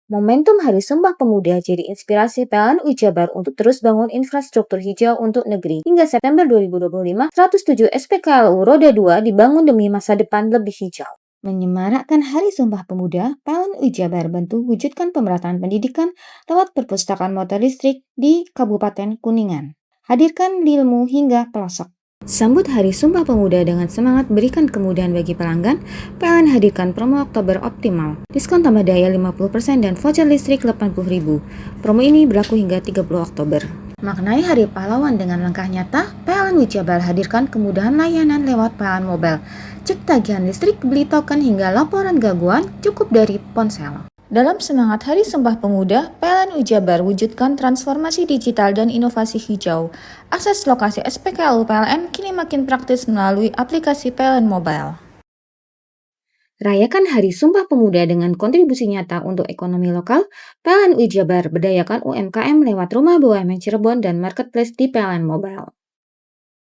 Momentum Hari Sumpah Pemuda jadi inspirasi PLN UI Jabar untuk terus bangun infrastruktur hijau untuk negeri. Hingga September 2025, 107 SPKLU Roda 2 dibangun demi masa depan lebih hijau. Menyemarakkan Hari Sumpah Pemuda, PLN UI Jabar bantu wujudkan pemerataan pendidikan lewat perpustakaan motor listrik di Kabupaten Kuningan. Hadirkan ilmu hingga pelosok. Sambut Hari Sumpah Pemuda dengan semangat berikan kemudahan bagi pelanggan, PLN hadirkan promo Oktober Optimal. Diskon tambah daya 50% dan voucher listrik 80.000. Promo ini berlaku hingga 30 Oktober. Maknai Hari Pahlawan dengan langkah nyata, PLN UI Jabar hadirkan kemudahan layanan lewat PLN Mobile. Cek tagihan listrik, beli token hingga laporan gangguan cukup dari ponsel. Dalam semangat Hari Sumpah Pemuda, PLN UI Jabar wujudkan transformasi digital dan inovasi hijau. Akses lokasi SPKLU PLN kini makin praktis melalui aplikasi PLN Mobile. Rayakan Hari Sumpah Pemuda dengan kontribusi nyata untuk ekonomi lokal, PLN UI Jabar berdayakan UMKM lewat Rumah BUMN Cirebon dan Marketplace di PLN Mobile.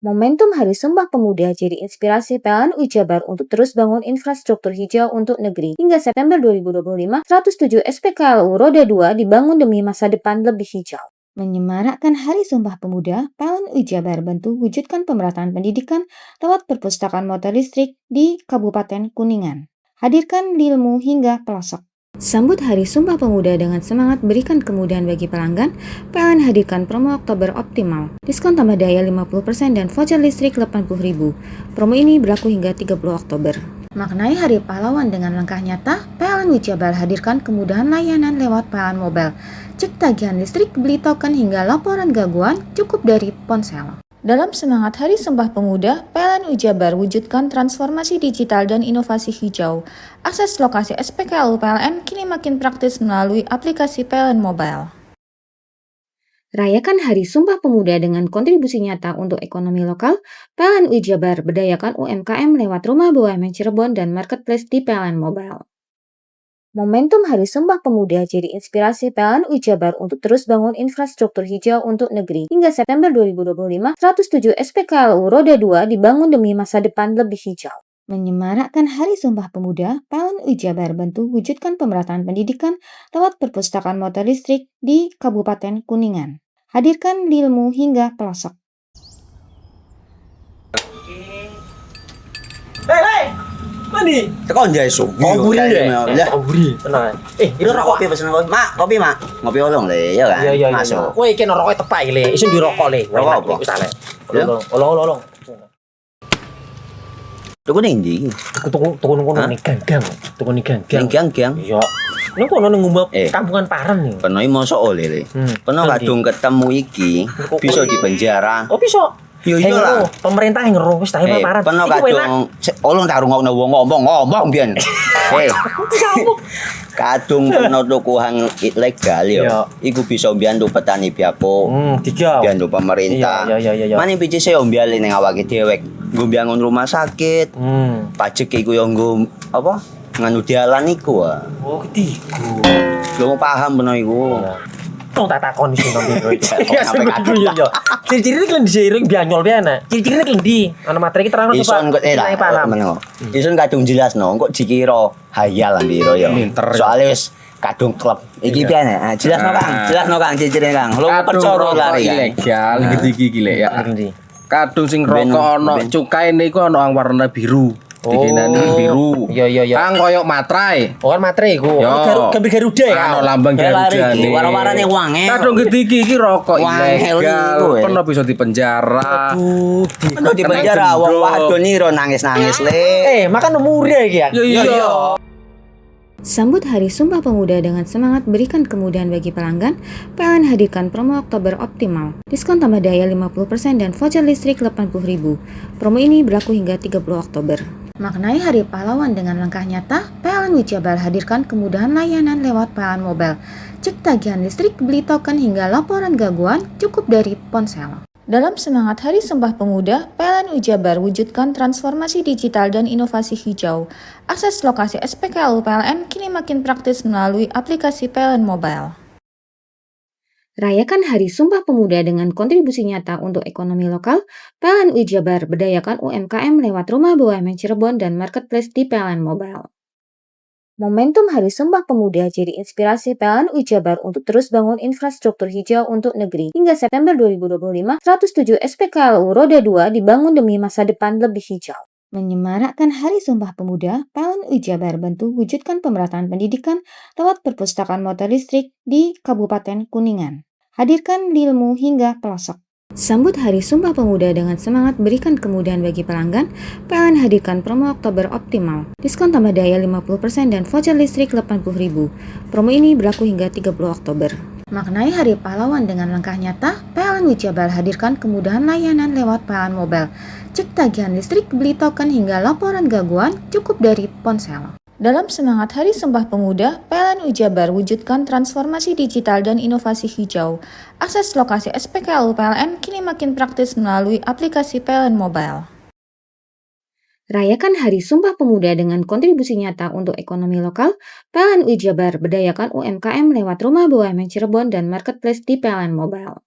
Momentum Hari Sumpah Pemuda jadi inspirasi PLN UI Jabar untuk terus bangun infrastruktur hijau untuk negeri. Hingga September 2025, 107 SPKLU Roda 2 dibangun demi masa depan lebih hijau. Menyemarakkan Hari Sumpah Pemuda, PLN UI Jabar bantu wujudkan pemerataan pendidikan lewat perpustakaan motor listrik di Kabupaten Kuningan. Hadirkan ilmu hingga pelosok. Sambut Hari Sumpah Pemuda dengan semangat berikan kemudahan bagi pelanggan, PLN hadirkan promo Oktober Optimal. Diskon tambah daya 50% dan voucher listrik 80.000. Promo ini berlaku hingga 30 Oktober. Maknai Hari Pahlawan dengan langkah nyata, PLN UI Jabar hadirkan kemudahan layanan lewat PLN Mobile. Cek tagihan listrik, beli token hingga laporan gangguan cukup dari ponsel. Dalam semangat Hari Sumpah Pemuda, PLN UI Jabar wujudkan transformasi digital dan inovasi hijau. Akses lokasi SPKLU PLN kini makin praktis melalui aplikasi PLN Mobile. Rayakan Hari Sumpah Pemuda dengan kontribusi nyata untuk ekonomi lokal, PLN UI Jabar berdayakan UMKM lewat Rumah BUMN Cirebon dan Marketplace di PLN Mobile. Momentum Hari Sumpah Pemuda jadi inspirasi PLN UI Jabar untuk terus bangun infrastruktur hijau untuk negeri. Hingga September 2025, 107 SPKLU Roda 2 dibangun demi masa depan lebih hijau. Menyemarakkan Hari Sumpah Pemuda, PLN UI Jabar bantu wujudkan pemerataan pendidikan lewat perpustakaan motor listrik di Kabupaten Kuningan. Hadirkan ilmu hingga pelosok. Hei! Mandi. Tekan jaya su. Koburi ya. Koburi. Tenang. Ini rokok. Kopi pesen kopi. Mak, kopi mak. Ngopi olong le, ya kan? Iya. Masuk. Kowe iki rokoknya tepak iki le. Isin dirokok le. Rokok apa? Wis ale. Olong. Tuku ning ndi? Tuku ning ganggang. Tuku ning ganggang. Ning gang. Iya. Ning kono ning ngumbat kampungan Paren nih. Peno mosok oleh le. Peno kadung ketemu iki bisa dipenjara. Oh bisa. Yo lah. Pemerintah yang ngeruh wis ta Paren. Peno kadung olong tak rungokno wong ngomong biyen. Kadung peno tuku hang ilegal yo. Iku bisa mbiyantu petani biapo. Mbiyantu pemerintah. Iya. Mane picise yo mbiale ning awake dhewek. Nggo mbangun rumah sakit. Pajak iku yo nggo apa? Nganu dalan iku. Oh, ketiku. Lu paham peno iku. Tong tak takon sing nang biro iki. Ya sebenernya yo. Ciri-ciri iki diseiring bianyol piye ana. Ciri-cirine iki ndi? Ana materi iki terang Ison kok paham. Ison kadung jelasno kok dikira hayal lan biro yo. Soale wis kadung klub. Iki piye nek? Jelasno Kang ciri-cirine Kang. Lu percaya lari ilegal iki lek ya. Kadung sing rokok ana cukaine iku ana warna biru. Dikenani biru. Iya. Kang koyo matrai. Oh kan matrai iku. Gambar Garuda ya. Ana lambang Garuda. Warna-warnane wange. Kadung gede iki rokok ilegal. Pernah bisa dipenjara. Pernah dipenjara wong wadon iro nangis-nangis le. Makan umure iki ya. Iya. Sambut Hari Sumpah Pemuda dengan semangat berikan kemudahan bagi pelanggan, PLN hadirkan promo Oktober Optimal. Diskon tambah daya 50% dan voucher listrik 80.000. Promo ini berlaku hingga 30 Oktober. Maknai Hari Pahlawan dengan langkah nyata, PLN UI Jabar hadirkan kemudahan layanan lewat PLN Mobile. Cek tagihan listrik, beli token hingga laporan gangguan cukup dari ponsel. Dalam semangat Hari Sumpah Pemuda, PLN UI Jabar wujudkan transformasi digital dan inovasi hijau. Akses lokasi SPKLU PLN kini makin praktis melalui aplikasi PLN Mobile. Rayakan Hari Sumpah Pemuda dengan kontribusi nyata untuk ekonomi lokal. PLN UI Jabar berdayakan UMKM lewat Rumah BUMN Cirebon dan Marketplace di PLN Mobile. Momentum Hari Sumpah Pemuda jadi inspirasi PLN UI Jabar untuk terus bangun infrastruktur hijau untuk negeri. Hingga September 2025, 107 SPKLU Roda 2 dibangun demi masa depan lebih hijau. Menyemarakkan Hari Sumpah Pemuda, PLN UI Jabar bantu wujudkan pemerataan pendidikan lewat perpustakaan motor listrik di Kabupaten Kuningan. Hadirkan ilmu hingga pelosok. Sambut Hari Sumpah Pemuda dengan semangat berikan kemudahan bagi pelanggan, PLN hadirkan promo Oktober Optimal. Diskon tambah daya 50% dan voucher listrik 80.000. Promo ini berlaku hingga 30 Oktober. Maknai Hari Pahlawan dengan langkah nyata, PLN UI Jabar hadirkan kemudahan layanan lewat PLN Mobile. Cek tagihan listrik, beli token hingga laporan gangguan cukup dari ponsel. Dalam semangat Hari Sumpah Pemuda, PLN UI Jabar wujudkan transformasi digital dan inovasi hijau. Akses lokasi SPKLU PLN kini makin praktis melalui aplikasi PLN Mobile. Rayakan Hari Sumpah Pemuda dengan kontribusi nyata untuk ekonomi lokal. PLN UI Jabar berdayakan UMKM lewat Rumah BUMN Cirebon dan Marketplace di PLN Mobile.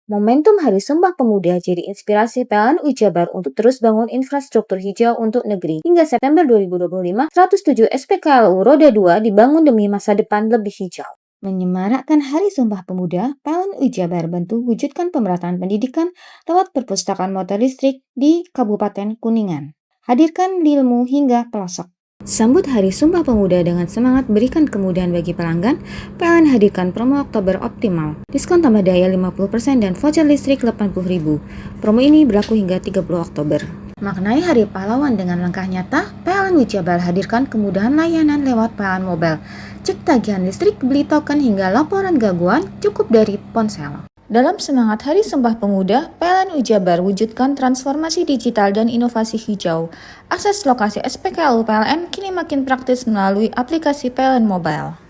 Momentum Hari Sumpah Pemuda jadi inspirasi PLN UI Jabar untuk terus bangun infrastruktur hijau untuk negeri. Hingga September 2025, 107 SPKLU Roda 2 dibangun demi masa depan lebih hijau. Menyemarakkan Hari Sumpah Pemuda, PLN UI Jabar bantu wujudkan pemerataan pendidikan lewat perpustakaan motor listrik di Kabupaten Kuningan. Hadirkan ilmu hingga pelosok. Sambut Hari Sumpah Pemuda dengan semangat berikan kemudahan bagi pelanggan, PLN hadirkan promo Oktober Optimal. Diskon tambah daya 50% dan voucher listrik 80.000. Promo ini berlaku hingga 30 Oktober. Maknai Hari Pahlawan dengan langkah nyata, PLN UI Jabar hadirkan kemudahan layanan lewat PLN Mobile. Cek tagihan listrik, beli token hingga laporan gangguan cukup dari ponsel. Dalam semangat Hari Sumpah Pemuda, PLN UI Jabar wujudkan transformasi digital dan inovasi hijau. Akses lokasi SPKLU PLN kini makin praktis melalui aplikasi PLN Mobile.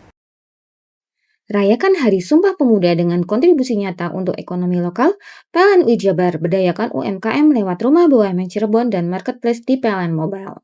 Rayakan Hari Sumpah Pemuda dengan kontribusi nyata untuk ekonomi lokal. PLN UI Jabar berdayakan UMKM lewat Rumah BUMN Cirebon dan Marketplace di PLN Mobile.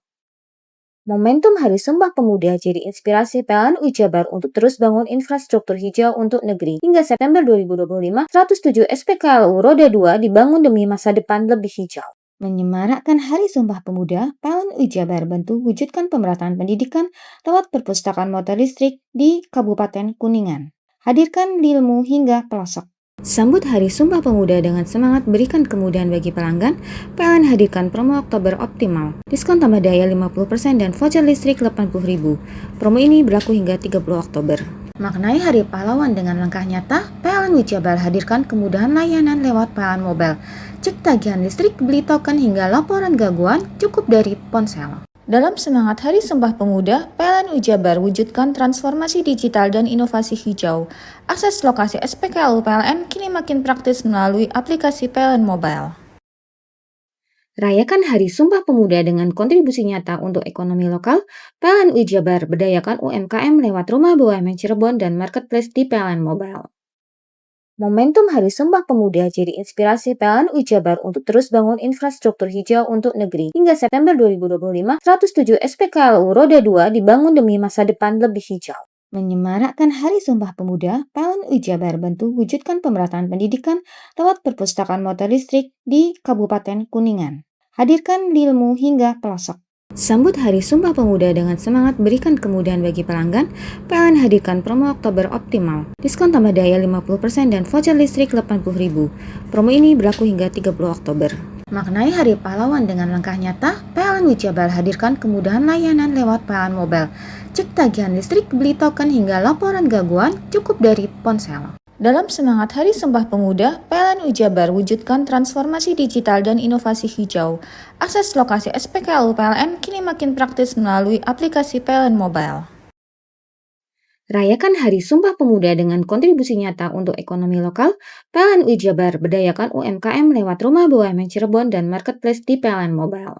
Momentum Hari Sumpah Pemuda jadi inspirasi PLN UI Jabar untuk terus bangun infrastruktur hijau untuk negeri. Hingga September 2025, 107 SPKLU Roda 2 dibangun demi masa depan lebih hijau. Menyemarakkan Hari Sumpah Pemuda, PLN UI Jabar bantu wujudkan pemerataan pendidikan lewat perpustakaan motor listrik di Kabupaten Kuningan. Hadirkan ilmu hingga pelosok. Sambut Hari Sumpah Pemuda dengan semangat berikan kemudahan bagi pelanggan, PLN hadirkan promo Oktober Optimal. Diskon tambah daya 50% dan voucher listrik 80.000. Promo ini berlaku hingga 30 Oktober. Maknai Hari Pahlawan dengan langkah nyata, PLN UI Jabar hadirkan kemudahan layanan lewat PLN Mobile. Cek tagihan listrik, beli token hingga laporan gangguan cukup dari ponsel. Dalam semangat Hari Sumpah Pemuda, PLN UI Jabar wujudkan transformasi digital dan inovasi hijau. Akses lokasi SPKLU PLN kini makin praktis melalui aplikasi PLN Mobile. Rayakan Hari Sumpah Pemuda dengan kontribusi nyata untuk ekonomi lokal. PLN UI Jabar berdayakan UMKM lewat Rumah BUMN Cirebon dan Marketplace di PLN Mobile. Momentum Hari Sumpah Pemuda jadi inspirasi PLN UI Jabar untuk terus bangun infrastruktur hijau untuk negeri. Hingga September 2025, 107 SPKLU Roda 2 dibangun demi masa depan lebih hijau. Menyemarakkan Hari Sumpah Pemuda, PLN UI Jabar bantu wujudkan pemerataan pendidikan lewat perpustakaan motor listrik di Kabupaten Kuningan. Hadirkan ilmu hingga pelosok. Sambut Hari Sumpah Pemuda dengan semangat berikan kemudahan bagi pelanggan, PLN hadirkan promo Oktober Optimal. Diskon tambah daya 50% dan voucher listrik 80.000. Promo ini berlaku hingga 30 Oktober. Maknai Hari Pahlawan dengan langkah nyata, PLN UI Jabar hadirkan kemudahan layanan lewat PLN Mobile. Cek tagihan listrik, beli token hingga laporan gangguan cukup dari ponsel. Dalam semangat Hari Sumpah Pemuda, PLN UI Jabar wujudkan transformasi digital dan inovasi hijau. Akses lokasi SPKLU PLN kini makin praktis melalui aplikasi PLN Mobile. Rayakan Hari Sumpah Pemuda dengan kontribusi nyata untuk ekonomi lokal. PLN UI Jabar berdayakan UMKM lewat Rumah BUMN Cirebon dan Marketplace di PLN Mobile.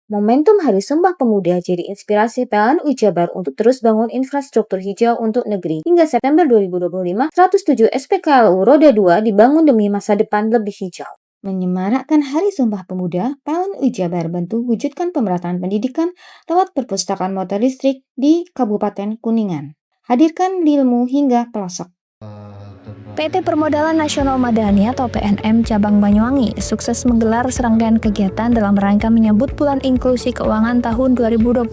Momentum Hari Sumpah Pemuda jadi inspirasi PLN UI Jabar untuk terus bangun infrastruktur hijau untuk negeri. Hingga September 2025, 107 SPKLU Roda 2 dibangun demi masa depan lebih hijau. Menyemarakkan Hari Sumpah Pemuda, PLN UI Jabar bantu wujudkan pemerataan pendidikan lewat perpustakaan motor listrik di Kabupaten Kuningan. Hadirkan ilmu hingga pelosok. PT Permodalan Nasional Madani atau PNM Cabang Banyuwangi sukses menggelar serangkaian kegiatan dalam rangka menyambut Bulan Inklusi Keuangan tahun 2025.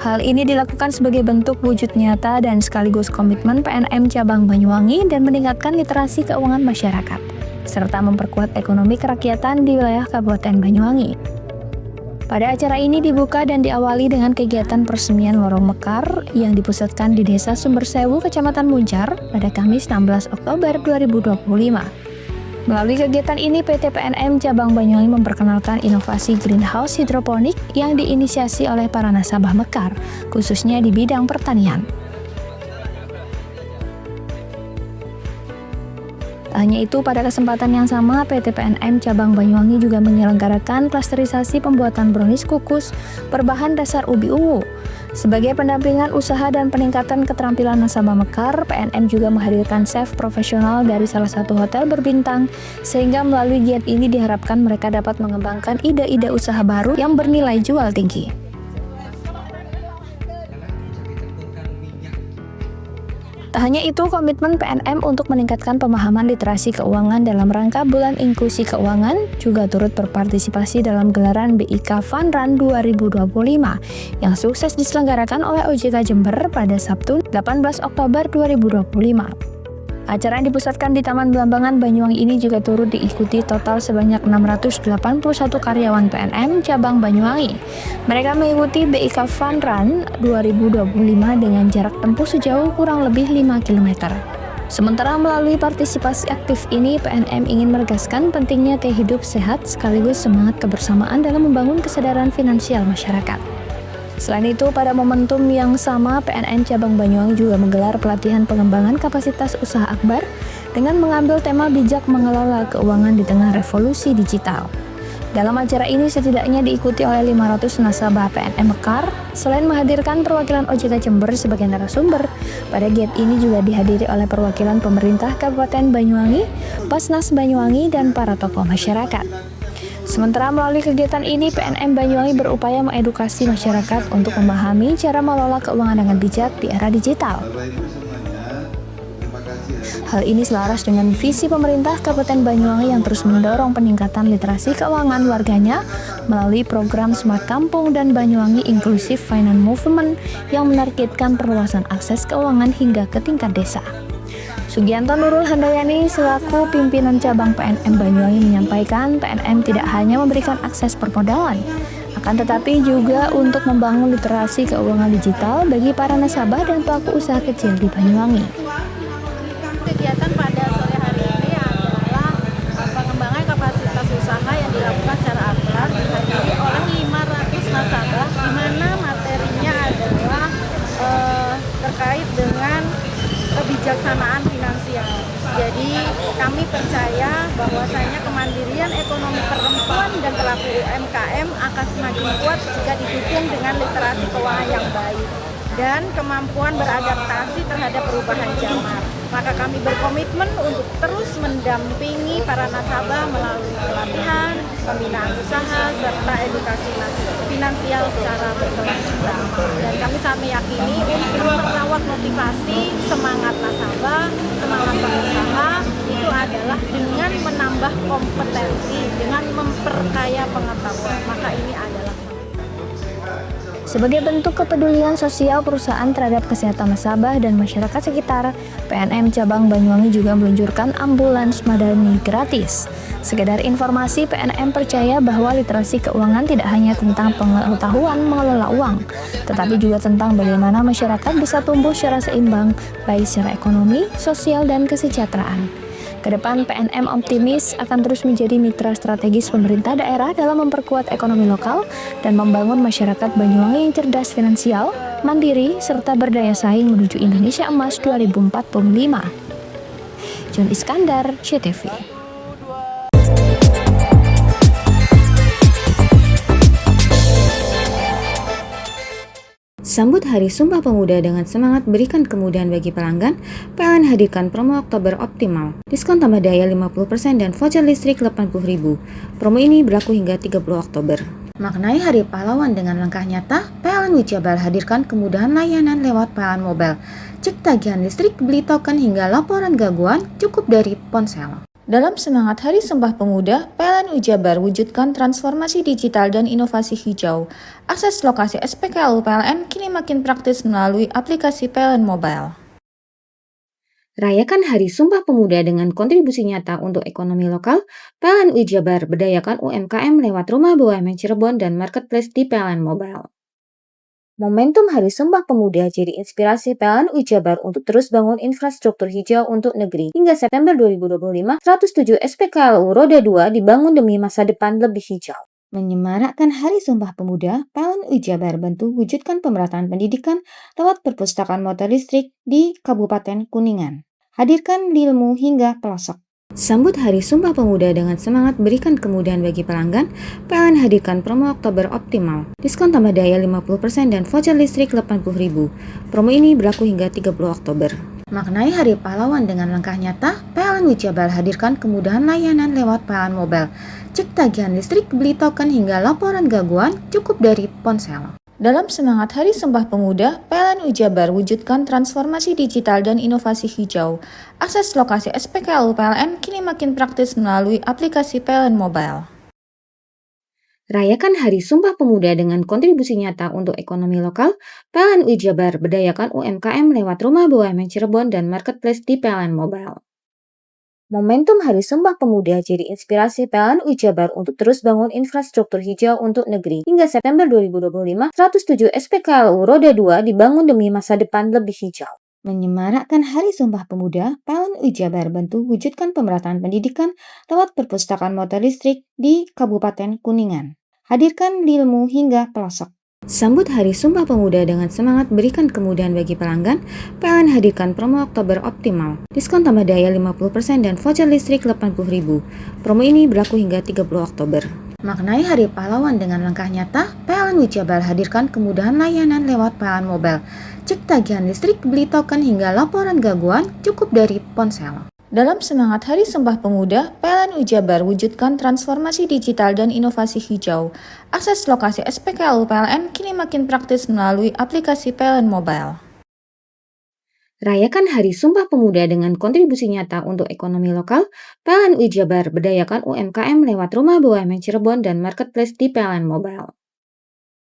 Hal ini dilakukan sebagai bentuk wujud nyata dan sekaligus komitmen PNM Cabang Banyuwangi dan meningkatkan literasi keuangan masyarakat, serta memperkuat ekonomi kerakyatan di wilayah Kabupaten Banyuwangi. Pada acara ini dibuka dan diawali dengan kegiatan persemian Lorong Mekar yang dipusatkan di Desa Sumbersewu, Kecamatan Muncar pada Kamis 16 Oktober 2025. Melalui kegiatan ini, PT PNM Cabang Banyuwangi memperkenalkan inovasi greenhouse hidroponik yang diinisiasi oleh para nasabah Mekar, khususnya di bidang pertanian. Tak hanya itu, pada kesempatan yang sama, PT PNM Cabang Banyuwangi juga menyelenggarakan klasterisasi pembuatan brownies kukus berbahan dasar ubi ungu. Sebagai pendampingan usaha dan peningkatan keterampilan nasabah Mekar, PNM juga menghadirkan chef profesional dari salah satu hotel berbintang, sehingga melalui giat ini diharapkan mereka dapat mengembangkan ide-ide usaha baru yang bernilai jual tinggi. Tak hanya itu, komitmen PNM untuk meningkatkan pemahaman literasi keuangan dalam rangka Bulan Inklusi Keuangan juga turut berpartisipasi dalam gelaran BIK Fun Run 2025 yang sukses diselenggarakan oleh OJK Jember pada Sabtu 18 Oktober 2025. Acara yang dipusatkan di Taman Belambangan Banyuwangi ini juga turut diikuti total sebanyak 681 karyawan PNM Cabang Banyuwangi. Mereka mengikuti BIK Fun Run 2025 dengan jarak tempuh sejauh kurang lebih 5 km. Sementara melalui partisipasi aktif ini, PNM ingin menegaskan pentingnya gaya hidup sehat sekaligus semangat kebersamaan dalam membangun kesadaran finansial masyarakat. Selain itu, pada momentum yang sama, PNM Cabang Banyuwangi juga menggelar pelatihan pengembangan kapasitas usaha akbar dengan mengambil tema bijak mengelola keuangan di tengah revolusi digital. Dalam acara ini setidaknya diikuti oleh 500 nasabah PNM Mekar. Selain menghadirkan perwakilan OJK Jember sebagai narasumber, pada giat ini juga dihadiri oleh perwakilan pemerintah Kabupaten Banyuwangi, Basnas Banyuwangi, dan para tokoh masyarakat. Sementara melalui kegiatan ini, PNM Banyuwangi berupaya mengedukasi masyarakat untuk memahami cara mengelola keuangan dengan bijak di era digital. Hal ini selaras dengan visi pemerintah Kabupaten Banyuwangi yang terus mendorong peningkatan literasi keuangan warganya melalui program Smart Kampung dan Banyuwangi Inclusive Finance Movement yang menargetkan perluasan akses keuangan hingga ke tingkat desa. Sugianto Nurul Handayani selaku pimpinan cabang PNM Banyuwangi menyampaikan PNM tidak hanya memberikan akses permodalan, akan tetapi juga untuk membangun literasi keuangan digital bagi para nasabah dan pelaku usaha kecil di Banyuwangi. Kegiatan pada sore hari ini adalah pengembangan kapasitas usaha yang dilakukan secara akbar dihadiri oleh 500 nasabah, di mana materinya adalah terkait dengan kebijaksanaan finansial. Jadi kami percaya bahwasanya kemandirian ekonomi perempuan dan pelaku UMKM akan semakin kuat jika didukung dengan literasi keuangan yang baik dan kemampuan beradaptasi terhadap perubahan zaman. Maka kami berkomitmen untuk terus mendampingi para nasabah melalui pelatihan, pembinaan usaha, serta edukasi finansial secara berkelanjutan. Dan kami sangat meyakini untuk merawat motivasi, semangat nasabah, semangat pengusaha itu adalah dengan menambah kompetensi, dengan memperkaya pengetahuan. Maka ini adalah sebagai bentuk kepedulian sosial perusahaan terhadap kesehatan nasabah dan masyarakat sekitar, PNM Cabang Banyuwangi juga meluncurkan ambulans madani gratis. Sekedar informasi, PNM percaya bahwa literasi keuangan tidak hanya tentang pengetahuan mengelola uang, tetapi juga tentang bagaimana masyarakat bisa tumbuh secara seimbang, baik secara ekonomi, sosial, dan kesejahteraan. Kedepan, PNM optimis akan terus menjadi mitra strategis pemerintah daerah dalam memperkuat ekonomi lokal dan membangun masyarakat Banyuwangi yang cerdas finansial, mandiri, serta berdaya saing menuju Indonesia Emas 2045. John Iskandar, CTV. Sambut Hari Sumpah Pemuda dengan semangat berikan kemudahan bagi pelanggan, PLN hadirkan promo Oktober Optimal. Diskon tambah daya 50% dan voucher listrik 80.000. Promo ini berlaku hingga 30 Oktober. Maknai Hari Pahlawan dengan langkah nyata, PLN Wijabar hadirkan kemudahan layanan lewat PLN Mobile. cek tagihan listrik, beli token hingga laporan gangguan cukup dari ponsel. Dalam semangat Hari Sumpah Pemuda, PLN Jabar wujudkan transformasi digital dan inovasi hijau. Akses lokasi SPKLU PLN kini makin praktis melalui aplikasi PLN Mobile. Rayakan Hari Sumpah Pemuda dengan kontribusi nyata untuk ekonomi lokal. PLN Jabar berdayakan UMKM lewat Rumah BUMN Cirebon dan Marketplace di PLN Mobile. Momentum Hari Sumpah Pemuda jadi inspirasi PLN Jabar untuk terus bangun infrastruktur hijau untuk negeri. Hingga September 2025, 107 SPKLU Roda 2 dibangun demi masa depan lebih hijau. Menyemarakkan Hari Sumpah Pemuda, PLN Jabar bantu wujudkan pemerataan pendidikan lewat perpustakaan motor listrik di Kabupaten Kuningan. Hadirkan ilmu hingga pelosok. Sambut Hari Sumpah Pemuda dengan semangat berikan kemudahan bagi pelanggan, PLN hadirkan promo Oktober Optimal. Diskon tambah daya 50% dan voucher listrik 80.000. Promo ini berlaku hingga 30 Oktober. Maknai Hari Pahlawan dengan langkah nyata, PLN Jabar hadirkan kemudahan layanan lewat PLN Mobile. Cek tagihan listrik, beli token hingga laporan gangguan cukup dari ponsel. Dalam semangat Hari Sumpah Pemuda, PLN Jabar wujudkan transformasi digital dan inovasi hijau. Akses lokasi SPKLU PLN kini makin praktis melalui aplikasi PLN Mobile. Rayakan Hari Sumpah Pemuda dengan kontribusi nyata untuk ekonomi lokal. PLN Jabar berdayakan UMKM lewat Rumah BUMN Cirebon dan Marketplace di PLN Mobile. Momentum Hari Sumpah Pemuda jadi inspirasi PLN Jabar untuk terus bangun infrastruktur hijau untuk negeri. Hingga September 2025, 107 SPKLU Roda 2 dibangun demi masa depan lebih hijau. Menyemarakkan Hari Sumpah Pemuda, PLN Jabar bantu wujudkan pemerataan pendidikan lewat perpustakaan motor listrik di Kabupaten Kuningan. Hadirkan ilmu hingga pelosok. Sambut Hari Sumpah Pemuda dengan semangat berikan kemudahan bagi pelanggan, PLN hadirkan promo Oktober Optimal. Diskon tambah daya 50% dan voucher listrik 80.000. Promo ini berlaku hingga 30 Oktober. Maknai Hari Pahlawan dengan langkah nyata, PLN Jabar hadirkan kemudahan layanan lewat PLN Mobile. Cek tagihan listrik, beli token hingga laporan gangguan cukup dari ponsel. Dalam semangat Hari Sumpah Pemuda, PLN Jabar wujudkan transformasi digital dan inovasi hijau. Akses lokasi SPKLU PLN kini makin praktis melalui aplikasi PLN Mobile. Rayakan Hari Sumpah Pemuda dengan kontribusi nyata untuk ekonomi lokal. PLN Jabar berdayakan UMKM lewat Rumah BUMN Cirebon dan Marketplace di PLN Mobile.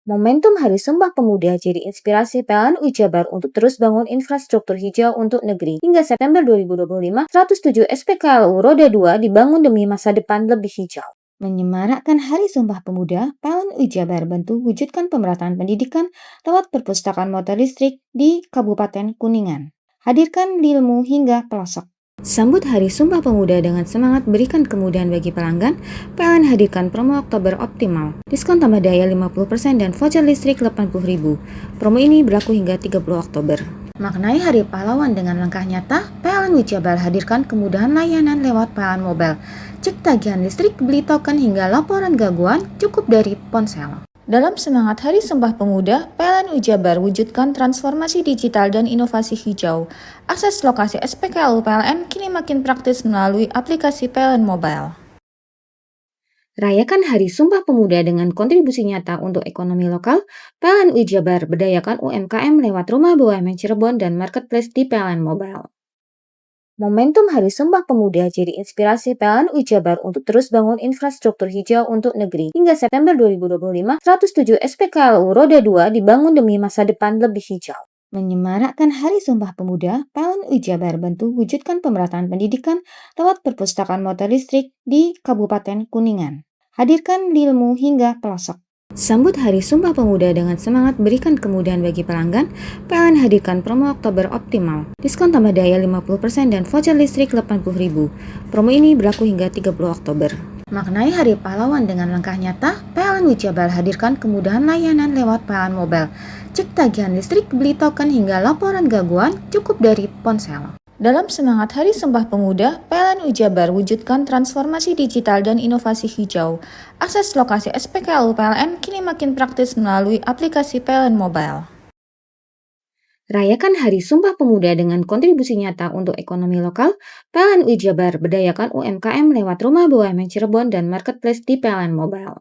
Momentum Hari Sumpah Pemuda jadi inspirasi PLN Jabar untuk terus bangun infrastruktur hijau untuk negeri. Hingga September 2025, 107 SPKLU Roda 2 dibangun demi masa depan lebih hijau. Menyemarakkan Hari Sumpah Pemuda, PLN Jabar bantu wujudkan pemerataan pendidikan lewat perpustakaan motor listrik di Kabupaten Kuningan. Hadirkan ilmu hingga pelosok. Sambut Hari Sumpah Pemuda dengan semangat berikan kemudahan bagi pelanggan, PLN hadirkan promo Oktober Optimal. Diskon tambah daya 50% dan voucher listrik 80.000. Promo ini berlaku hingga 30 Oktober. Maknai Hari Pahlawan dengan langkah nyata, PLN Jabar hadirkan kemudahan layanan lewat PLN Mobile. Cek tagihan listrik, beli token hingga laporan gangguan cukup dari ponsel. Dalam semangat Hari Sumpah Pemuda, PLN Jabar wujudkan transformasi digital dan inovasi hijau. Akses lokasi SPKLU PLN kini makin praktis melalui aplikasi PLN Mobile. Rayakan Hari Sumpah Pemuda dengan kontribusi nyata untuk ekonomi lokal. PLN Jabar berdayakan UMKM lewat Rumah BUMN Cirebon dan Marketplace di PLN Mobile. Momentum Hari Sumpah Pemuda jadi inspirasi PLN Jabar untuk terus bangun infrastruktur hijau untuk negeri. Hingga September 2025, 107 SPKLU Roda 2 dibangun demi masa depan lebih hijau. Menyemarakkan Hari Sumpah Pemuda, PLN Jabar bantu wujudkan pemerataan pendidikan lewat perpustakaan motor listrik di Kabupaten Kuningan. Hadirkan ilmu hingga pelosok. Sambut Hari Sumpah Pemuda dengan semangat berikan kemudahan bagi pelanggan, PLN hadirkan promo Oktober Optimal. Diskon tambah daya 50% dan voucher listrik 80.000. Promo ini berlaku hingga 30 Oktober. Maknai Hari Pahlawan dengan langkah nyata, PLN Jabar hadirkan kemudahan layanan lewat PLN Mobile. Cek tagihan listrik, beli token hingga laporan gangguan cukup dari ponsel. Dalam semangat Hari Sumpah Pemuda, PLN Jabar wujudkan transformasi digital dan inovasi hijau. Akses lokasi SPKLU PLN kini makin praktis melalui aplikasi PLN Mobile. Rayakan Hari Sumpah Pemuda dengan kontribusi nyata untuk ekonomi lokal. PLN Jabar berdayakan UMKM lewat Rumah BUMN Cirebon dan Marketplace di PLN Mobile.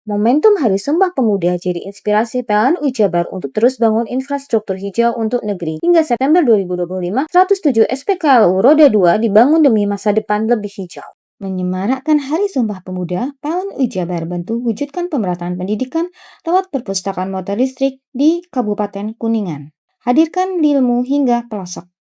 Momentum Hari Sumpah Pemuda jadi inspirasi PLN Jabar untuk terus bangun infrastruktur hijau untuk negeri. Hingga September 2025, 107 SPKLU Roda 2 dibangun demi masa depan lebih hijau. Menyemarakkan Hari Sumpah Pemuda, PLN Jabar bantu wujudkan pemerataan pendidikan lewat perpustakaan motor listrik di Kabupaten Kuningan. Hadirkan ilmu hingga pelosok.